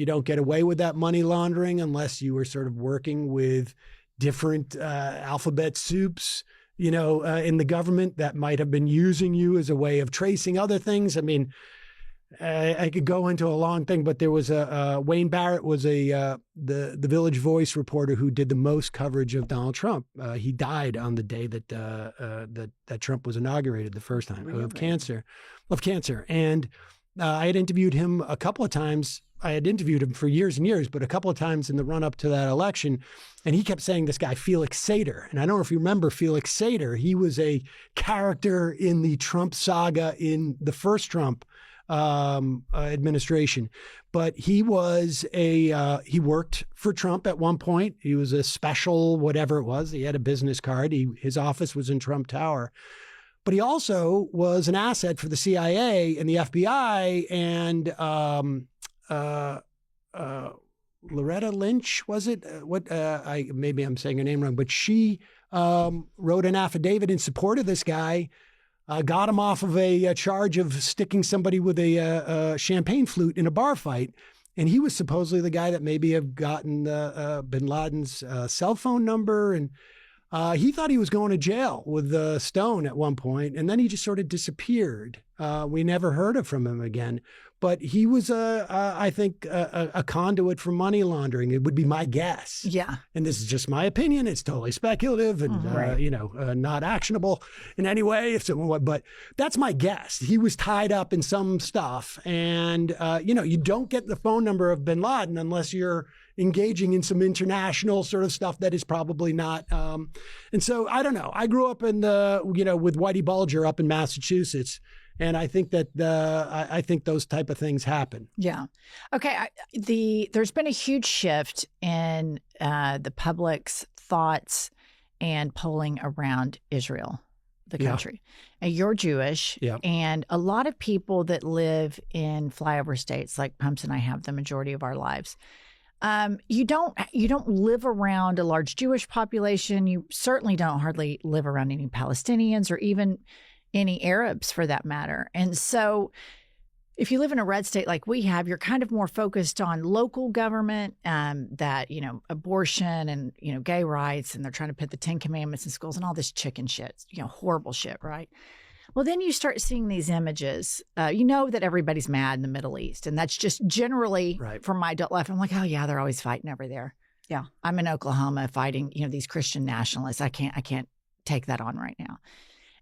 don't get away with that money laundering unless you were sort of working with different alphabet soups, in the government that might have been using you as a way of tracing other things. I could go into a long thing, but there was Wayne Barrett was the Village Voice reporter who did the most coverage of Donald Trump. He died on the day that that Trump was inaugurated the first time, of cancer. And I had interviewed him a couple of times. I had interviewed him for years and years, but a couple of times in the run up to that election, and he kept saying this guy Felix Sater. And I don't know if you remember Felix Sater. He was a character in the Trump saga in the first Trump administration, but he was he worked for Trump at one point. He was a special, whatever it was. He had a business card. His office was in Trump Tower, but he also was an asset for the CIA and the FBI. And Loretta Lynch, was it? Maybe I'm saying her name wrong, but she wrote an affidavit in support of this guy. Got him off of a charge of sticking somebody with a champagne flute in a bar fight. And he was supposedly the guy that maybe have gotten bin Laden's cell phone number. And he thought he was going to jail with Stone at one point, and then he just sort of disappeared. We never heard from him again. But he was, I think, a conduit for money laundering. It would be my guess. Yeah. And this is just my opinion. It's totally speculative and, not actionable in any way. But that's my guess. He was tied up in some stuff. And, you don't get the phone number of bin Laden unless you're engaging in some international sort of stuff that is probably not. And so, I don't know. I grew up with Whitey Bulger up in Massachusetts. And I think that I think those type of things happen. Yeah. Okay. There's been a huge shift in the public's thoughts and polling around Israel, the country. And you're Jewish, and a lot of people that live in flyover states like Pumps and I have the majority of our lives. You don't live around a large Jewish population. You certainly don't hardly live around any Palestinians or even any Arabs for that matter. And so if you live in a red state like we have, you're kind of more focused on local government, that, abortion and, gay rights, and they're trying to put the 10 Commandments in schools and all this chicken shit, horrible shit, right? Well, then you start seeing these images. That everybody's mad in the Middle East. And that's just generally from my adult life. I'm like, oh yeah, they're always fighting over there. Yeah. I'm in Oklahoma fighting, these Christian nationalists. I can't take that on right now.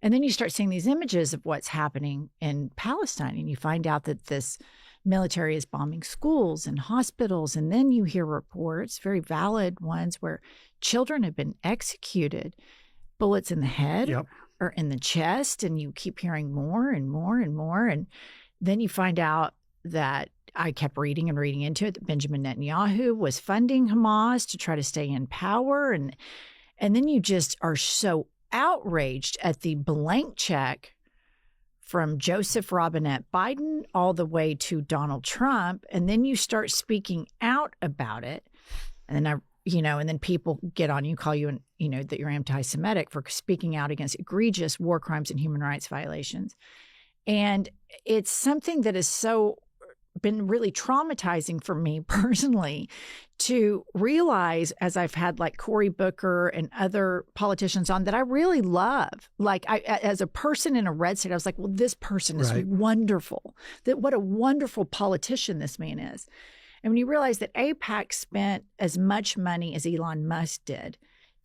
And then you start seeing these images of what's happening in Palestine, and you find out that this military is bombing schools and hospitals. And then you hear reports, very valid ones, where children have been executed, bullets in the head or in the chest. And you keep hearing more and more and more. And then you find out that I kept reading into it, that Benjamin Netanyahu was funding Hamas to try to stay in power. And then you just are so outraged at the blank check from Joseph Robinette Biden all the way to Donald Trump. And then you start speaking out about it. And then and then people get on you, call you, that you're anti-Semitic for speaking out against egregious war crimes and human rights violations. And it's something that has been really traumatizing for me personally to realize, as I've had like Cory Booker and other politicians on that I really love. Like as a person in a red state, I was like, well, this person is wonderful. What a wonderful politician this man is. And when you realize that AIPAC spent as much money as Elon Musk did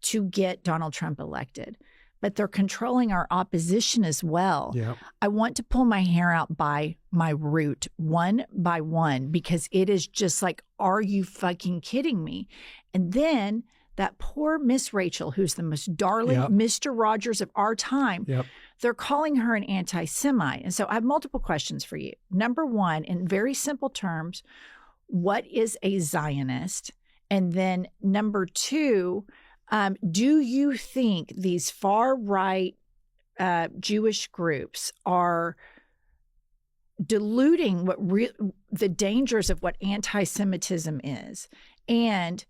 to get Donald Trump elected, but they're controlling our opposition as well. Yeah. I want to pull my hair out by my root one by one, because it is just like, are you fucking kidding me? And then that poor Miss Rachel, who's the most darling Mr. Rogers of our time, they're calling her an anti-Semite. And so I have multiple questions for you. Number one, in very simple terms, what is a Zionist? And then number two, do you think these far-right Jewish groups are diluting the dangers of what anti-Semitism is? And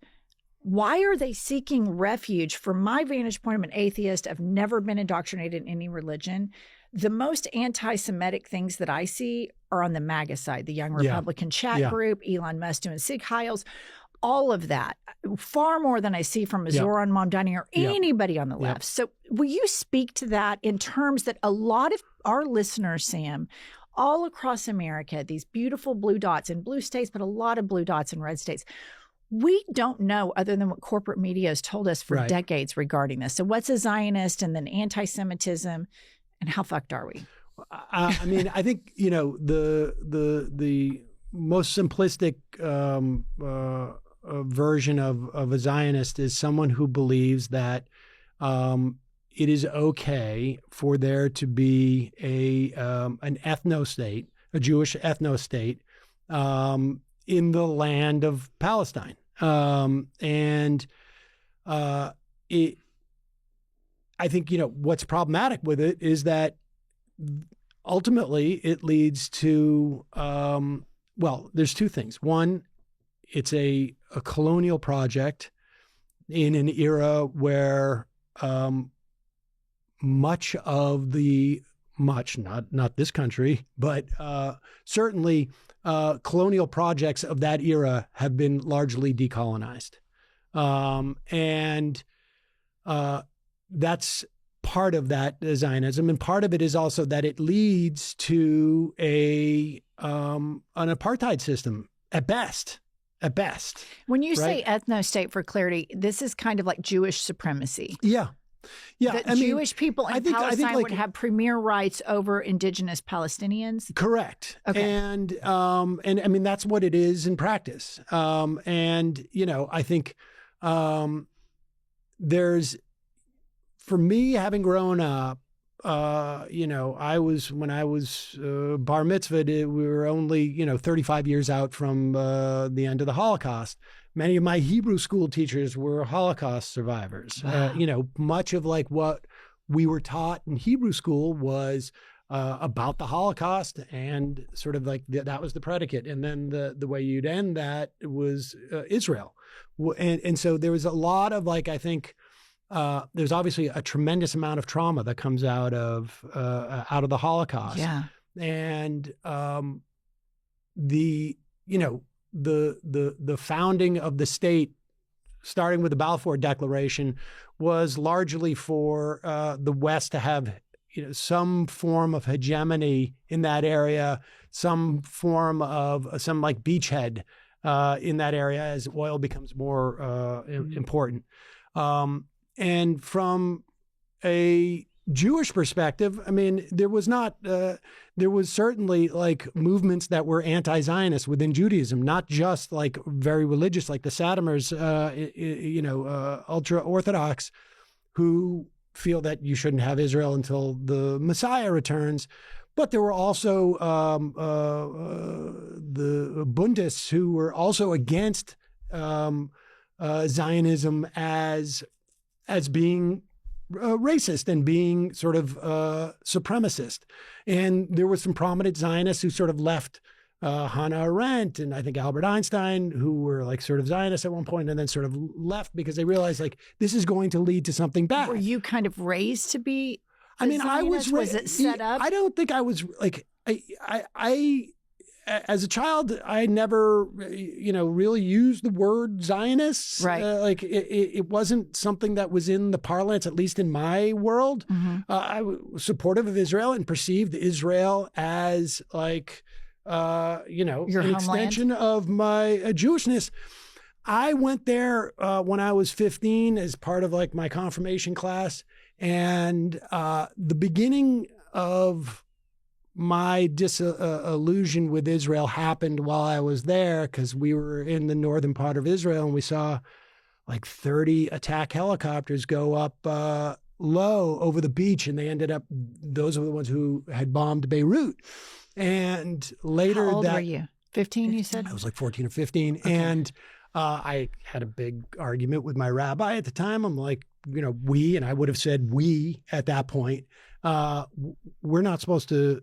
why are they seeking refuge? From my vantage point, I'm an atheist. I've never been indoctrinated in any religion. The most anti-Semitic things that I see are on the MAGA side, the Young Republican chat group, Elon Musk doing Sig Heils, all of that, far more than I see from Zoran Mamdani or anybody on the left. So will you speak to that in terms that a lot of our listeners, Sam, all across America, these beautiful blue dots in blue states, but a lot of blue dots in red states, we don't know other than what corporate media has told us for decades regarding this. So what's a Zionist, and then anti-Semitism, and how fucked are we? I mean, I think, the most simplistic version of a Zionist is someone who believes that it is okay for there to be an ethno-state, a Jewish ethno-state, in the land of Palestine. I think, what's problematic with it is that ultimately it leads to, there's two things. One, it's a colonial project in an era where not this country, but certainly colonial projects of that era have been largely decolonized. That's part of that Zionism, and part of it is also that it leads to an apartheid system at best. At best. When you say Right? ethno-state, for clarity, this is kind of like Jewish supremacy. Yeah. Yeah. That Jewish people in Palestine like, would have premier rights over indigenous Palestinians. correct. Okay. And I mean, that's what it is in practice. And, you know, I think there's, for me, having grown up, you know, when I was bar mitzvahed, we were only, you know, 35 years out from the end of the Holocaust. Many of my Hebrew school teachers were Holocaust survivors. Wow. You know, much of like what we were taught in Hebrew school was about the Holocaust, and sort of like that was the predicate. And then the way you'd end that was Israel. And so there was a lot of like, I think, there's obviously a tremendous amount of trauma that comes out of the Holocaust. Yeah. And the founding of the state, starting with the Balfour Declaration, was largely for the West to have, you know, some form of hegemony in that area, some form of some like beachhead in that area as oil becomes more important. And from a Jewish perspective, I mean, there was certainly like movements that were anti-Zionist within Judaism, not just like very religious, like the Saddamers, ultra-Orthodox, who feel that you shouldn't have Israel until the Messiah returns. But there were also the Bundists who were also against Zionism as being racist and being sort of supremacist. And there were some prominent Zionists who sort of left, Hannah Arendt and I think Albert Einstein, who were like sort of Zionists at one point and then sort of left because they realized like this is going to lead to something bad. Were you kind of raised to be I mean, Zionist? Was it set up? I don't think I was like, I as a child, I never, you know, really used the word Zionists. Right. Like it wasn't something that was in the parlance, at least in my world. Mm-hmm. I was supportive of Israel and perceived Israel as like, you know, Your an homeland? extension of my Jewishness. I went there when I was 15 as part of like my confirmation class. And the beginning of my disillusion with Israel happened while I was there, because we were in the northern part of Israel and we saw like 30 attack helicopters go up low over the beach, and they ended up, those were the ones who had bombed Beirut. And later, How old were you? 15, you said? I was like 14 or 15. Okay. And I had a big argument with my rabbi at the time. I'm like, you know, and I would have said we at that point, we're not supposed to,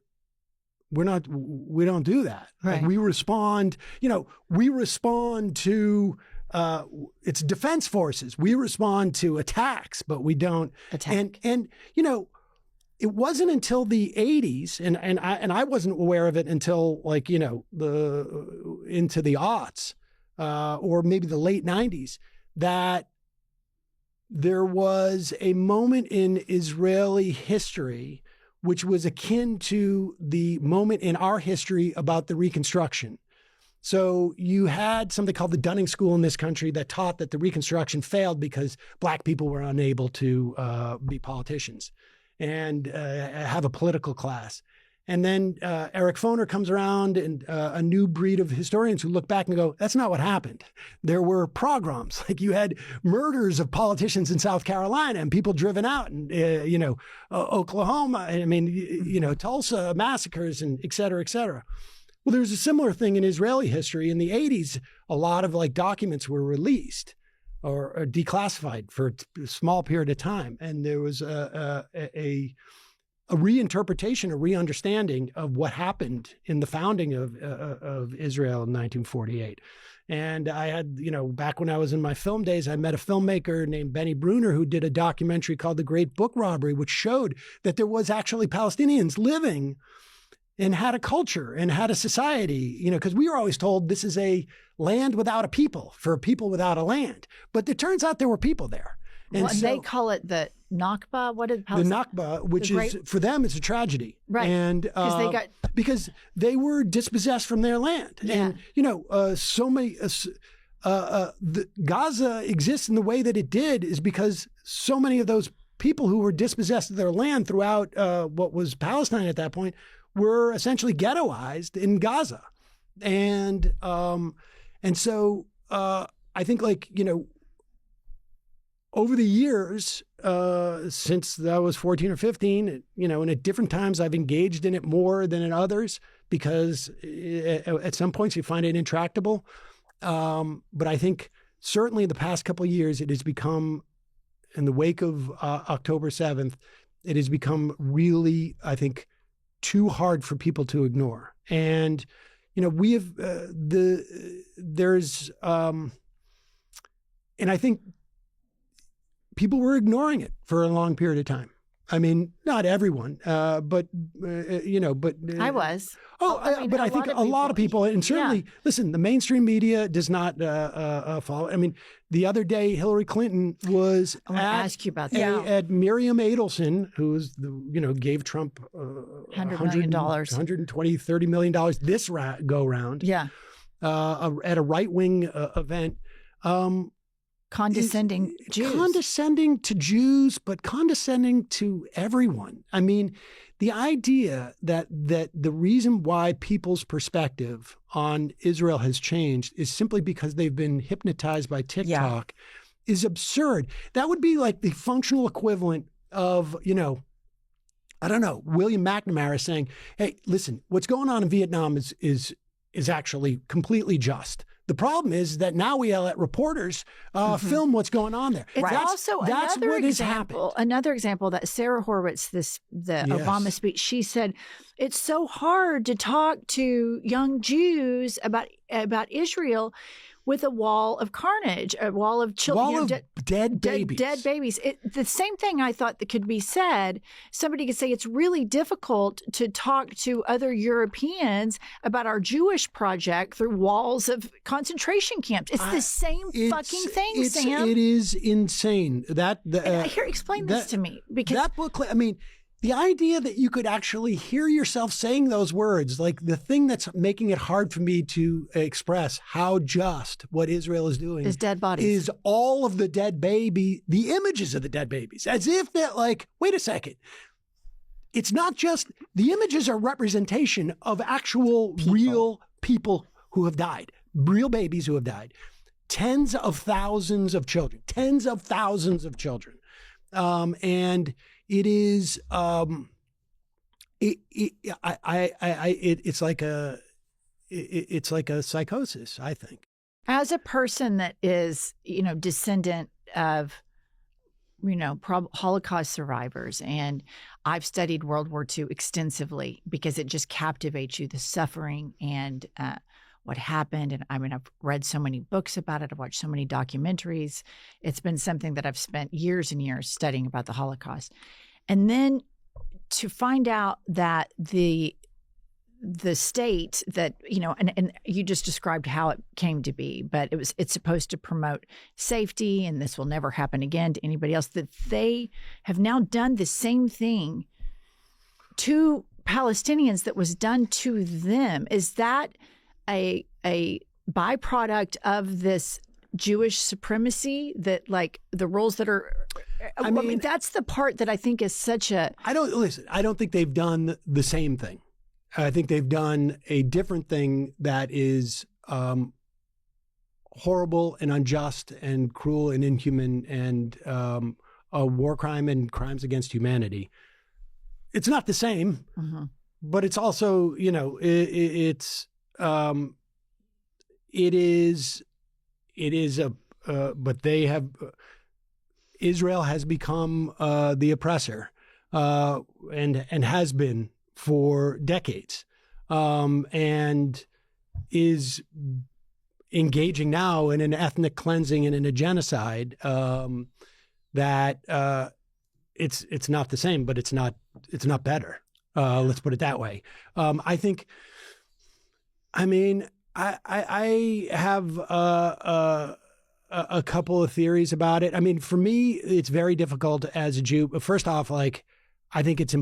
we don't do that. Right. Like we respond to, it's defense forces. We respond to attacks, but we don't Attack. And, you know, it wasn't until the 80s, and I wasn't aware of it until like, you know, into the aughts, or maybe the late 90s, that there was a moment in Israeli history which was akin to the moment in our history about the Reconstruction. So you had something called the Dunning School in this country that taught that the Reconstruction failed because Black people were unable to be politicians and have a political class. And then Eric Foner comes around, and a new breed of historians who look back and go, that's not what happened. There were pogroms. Like you had murders of politicians in South Carolina and people driven out, and, you know, Oklahoma, I mean, you know, Tulsa massacres, and et cetera, et cetera. Well, there's a similar thing in Israeli history. In the 80s, a lot of like documents were released or declassified for a small period of time. And there was a reinterpretation, a re-understanding of what happened in the founding of Israel in 1948. And I had, you know, back when I was in my film days, I met a filmmaker named Benny Bruner who did a documentary called The Great Book Robbery, which showed that there was actually Palestinians living and had a culture and had a society, you know, because we were always told this is a land without a people, for a people without a land. But it turns out there were people there. And well, so, they call it the Nakba. What is the Nakba, which is for them, it's a tragedy, right? And because they were dispossessed from their land, and so many. Gaza exists in the way that it did is because so many of those people who were dispossessed of their land throughout what was Palestine at that point were essentially ghettoized in Gaza, and so I think over the years, since I was 14 or 15, and at different times I've engaged in it more than in others because at some points you find it intractable. But I think certainly in the past couple of years, it has become, in the wake of October 7th, it has become really, I think, too hard for people to ignore. And, we have and I think people were ignoring it for a long period of time. I mean, not everyone, but I was. But I think a lot of people, and certainly, listen, the mainstream media does not follow. I mean, the other day, Hillary Clinton was ask you about that. At Miriam Adelson, who was gave Trump $100 million, $120, $30 million this go round. Yeah, at a right wing event. Condescending Jews. Condescending to Jews, but condescending to everyone. I mean, the idea that the reason why people's perspective on Israel has changed is simply because they've been hypnotized by TikTok is absurd. That would be like the functional equivalent of, I don't know, William McNamara saying, hey, listen, what's going on in Vietnam is actually completely just. The problem is that now we let reporters film what's going on there. It's also that's another what example. Has happened. Another example that Sarah Horowitz, Obama speech, she said it's so hard to talk to young Jews about Israel with a wall of carnage, a wall of children, wall of dead babies. Dead babies. The same thing I thought that could be said. Somebody could say it's really difficult to talk to other Europeans about our Jewish project through walls of concentration camps. It's the same fucking thing, Sam. It is insane. Here, explain this to me, because that book. I mean, the idea that you could actually hear yourself saying those words, like the thing that's making it hard for me to express how just what Israel is doing is dead bodies, is all of the dead baby, the images of the dead babies, as if that wait a second. It's not just the images are representation of actual real people who have died, real babies who have died, tens of thousands of children, and it is it's like a psychosis, I think. As a person that is, descendant of, Holocaust survivors, and I've studied World War II extensively because it just captivates you, the suffering and what happened. And I've read so many books about it. I've watched so many documentaries. It's been something that I've spent years and years studying about the Holocaust. And then to find out that the state that, and you just described how it came to be, but it's supposed to promote safety and this will never happen again to anybody else, that they have now done the same thing to Palestinians that was done to them. Is that a byproduct of this Jewish supremacy, that the rules that are, I mean, that's the part that I think is such a... I don't think they've done the same thing. I think they've done a different thing that is horrible and unjust and cruel and inhuman and a war crime and crimes against humanity. It's not the same, but it's also, but they have, Israel has become the oppressor and has been for decades, and is engaging now in an ethnic cleansing and in a genocide that it's not the same, but it's not better. Let's put it that way. I think. I mean, I have a couple of theories about it. I mean, for me, it's very difficult as a Jew. First off, like, I think it's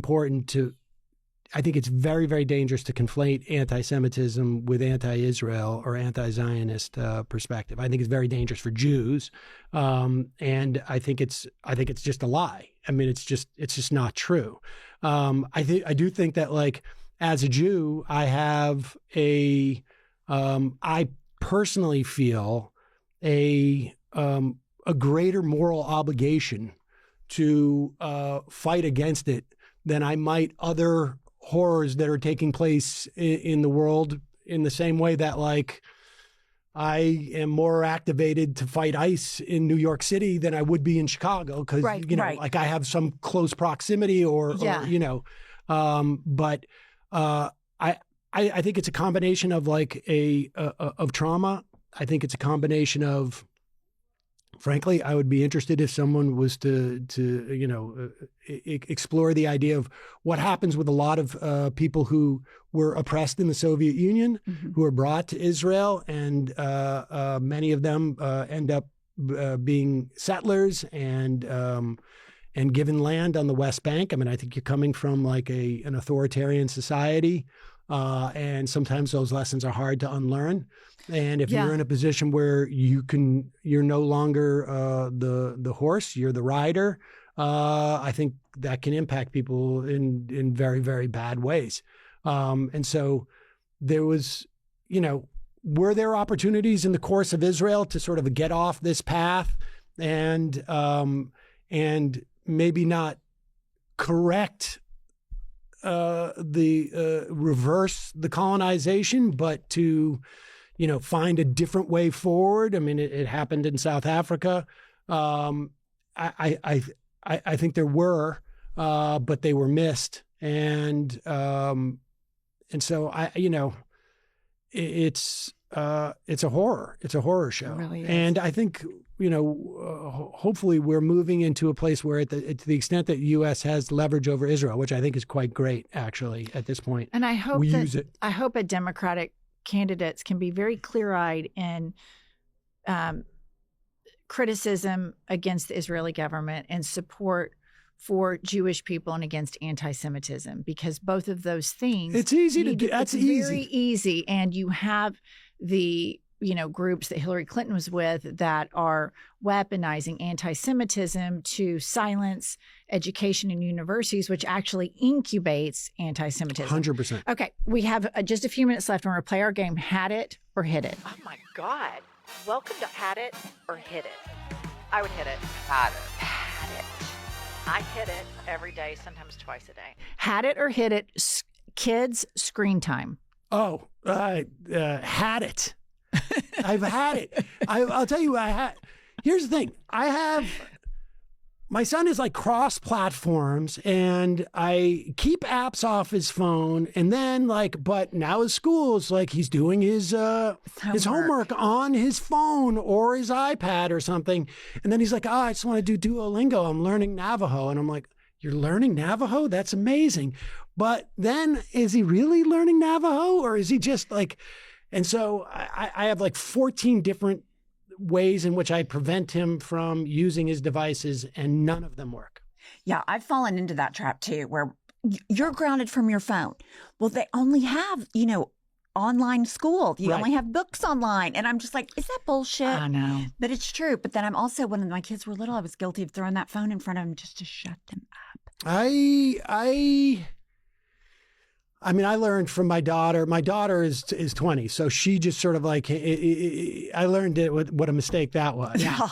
very, very dangerous to conflate anti-Semitism with anti-Israel or anti-Zionist perspective. I think it's very dangerous for Jews, and I think it's just a lie. I mean, it's just not true. I do think that, like, as a Jew, I personally feel a greater moral obligation to fight against it than I might other horrors that are taking place in the world, in the same way that, like, I am more activated to fight ICE in New York City than I would be in Chicago because, like, I have some close proximity or but I think it's a combination of, like, of trauma. I think it's a combination of, frankly, I would be interested if someone was to explore the idea of what happens with a lot of people who were oppressed in the Soviet Union, who were brought to Israel, and many of them end up being settlers and given land on the West Bank. I mean, I think you're coming from, like, an authoritarian society, and sometimes those lessons are hard to unlearn. And if you're in a position where you're no longer the horse, you're the rider, I think that can impact people in very, very bad ways. And so there was, were there opportunities in the course of Israel to sort of get off this path and maybe not correct reverse the colonization, but to find a different way forward. I mean, it happened in South Africa. I think there were, but they were missed, and so it's a horror. It's a horror show, It really is. And I think hopefully we're moving into a place where, to the extent that the U.S. has leverage over Israel, which I think is quite great, actually, at this point. And I hope use it. I hope a Democratic candidates can be very clear-eyed in criticism against the Israeli government and support for Jewish people and against anti-Semitism, because both of those things, it's easy to do. That's easy. Very easy. And you have the groups that Hillary Clinton was with that are weaponizing anti-Semitism to silence education in universities, which actually incubates anti-Semitism. 100%. Okay, we have just a few minutes left. We're going to play our game, Had It or Hit It. Oh my God. Welcome to Had It or Hit It. I would hit it. Had it. Had it. I hit it every day, sometimes twice a day. Had it or hit it, kids' screen time. Oh, had it. I've had it. I'll tell you, here's the thing. My son is, like, cross-platforms, and I keep apps off his phone, and then, like, but now his school's, like, he's doing his homework on his phone or his iPad or something, and then he's like, I just want to do Duolingo. I'm learning Navajo. And I'm like, you're learning Navajo? That's amazing. But then, is he really learning Navajo, or is he just, like... And so I have, like, 14 different ways in which I prevent him from using his devices, and none of them work. Yeah, I've fallen into that trap too, where you're grounded from your phone. Well, they only have, online school. You only have books online. And I'm just like, is that bullshit? I know. But it's true. But then I'm also, when my kids were little, I was guilty of throwing that phone in front of them just to shut them up. I mean, I learned from my daughter. My daughter is 20, so she just sort of, like, I learned what a mistake that was. Yeah.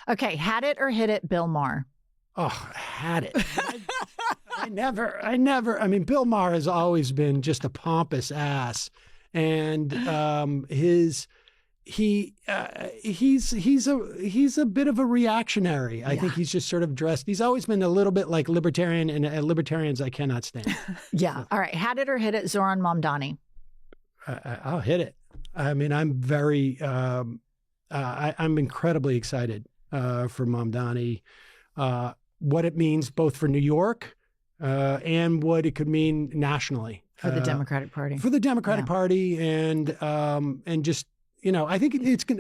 Okay, had it or hit it, Bill Maher. Oh, had it. I never. I mean, Bill Maher has always been just a pompous ass, and he's a bit of a reactionary. I think he's just sort of dressed. He's always been a little bit like libertarian, and libertarians I cannot stand. Yeah. All right. Had it or hit it, Zoran Mamdani. I'll hit it. I mean, I'm very, I'm incredibly excited for Mamdani, what it means both for New York and what it could mean nationally. For the Democratic Party. For the Democratic Party, and just, I think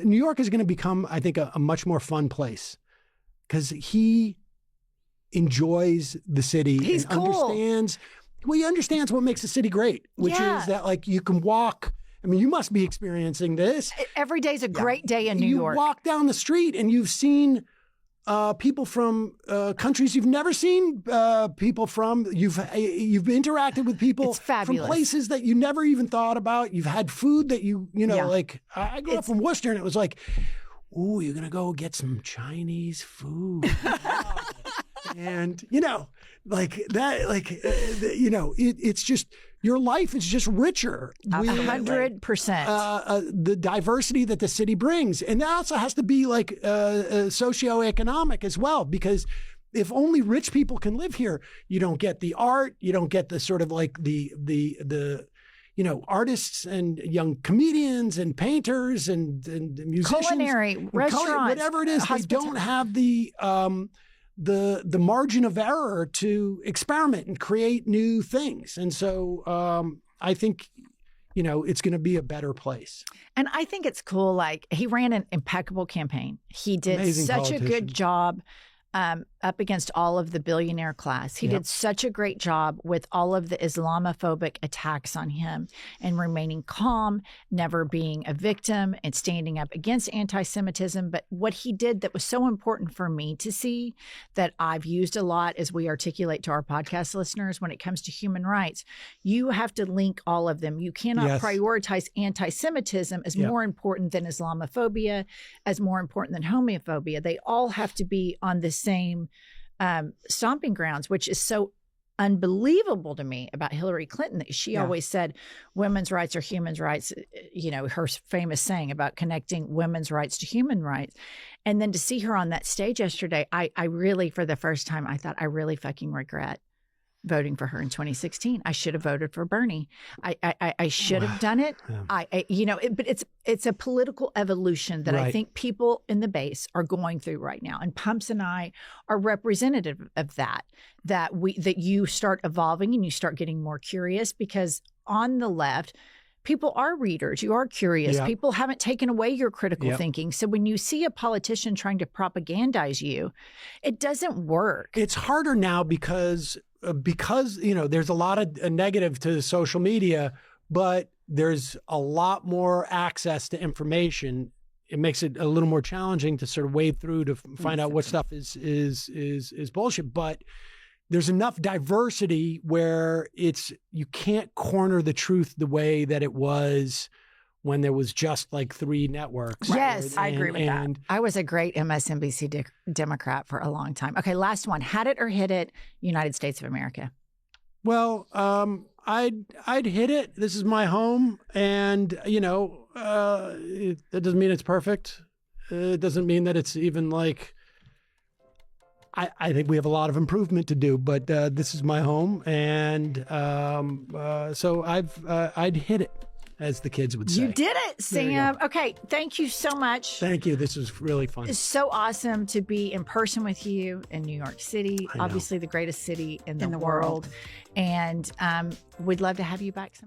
New York is going to become, I think, a much more fun place because he enjoys the city. He's and cool. He understands what makes the city great, which is that like you can walk. I mean, you must be experiencing this. Every day's a great day in New York. You walk down the street and you've seen people from countries you've never seen people from. You've interacted with people from places that you never even thought about. You've had food that like I grew up in Worcester, and it was like, ooh, you're gonna go get some Chinese food. And like that, like it's just your life is just richer. 100%. The diversity that the city brings, and that also has to be like socioeconomic as well, because if only rich people can live here, you don't get the art, you don't get the sort of like the artists and young comedians and painters and musicians, culinary, restaurants, whatever it is. They don't have the margin of error to experiment and create new things. And so I think, it's going to be a better place. And I think it's cool. Like, he ran an impeccable campaign. He did such a good job up against all of the billionaire class. He did such a great job with all of the Islamophobic attacks on him and remaining calm, never being a victim, and standing up against anti-Semitism. But what he did that was so important for me to see, that I've used a lot as we articulate to our podcast listeners when it comes to human rights, you have to link all of them. You cannot prioritize anti-Semitism as more important than Islamophobia, as more important than homophobia. They all have to be on the same stomping grounds, which is so unbelievable to me about Hillary Clinton, that she always said women's rights are human rights, her famous saying about connecting women's rights to human rights. And then to see her on that stage yesterday, I really, for the first time, I thought, I really fucking regret voting for her in 2016. I should have voted for Bernie. I should have done it. But it's a political evolution that I think people in the base are going through right now. And Pumps and I are representative of that you start evolving and you start getting more curious, because on the left, people are readers. You are curious. People haven't taken away your critical thinking. So when you see a politician trying to propagandize you, it doesn't work. It's harder now because there's a lot of negative to social media, but there's a lot more access to information. It makes it a little more challenging to sort of wade through to find out what stuff is bullshit. But there's enough diversity where you can't corner the truth the way that it was when there was just like 3 networks. Yes, I agree with that. I was a great MSNBC Democrat for a long time. Okay, last one. Had it or hit it, United States of America. Well, I'd hit it. This is my home, and that doesn't mean it's perfect. It doesn't mean that it's even like. I think we have a lot of improvement to do, but this is my home, and so I'd hit it, as the kids would say. You did it, Sam. Okay, thank you so much. Thank you. This was really fun. It's so awesome to be in person with you in New York City, obviously the greatest city in the world. And we'd love to have you back sometime.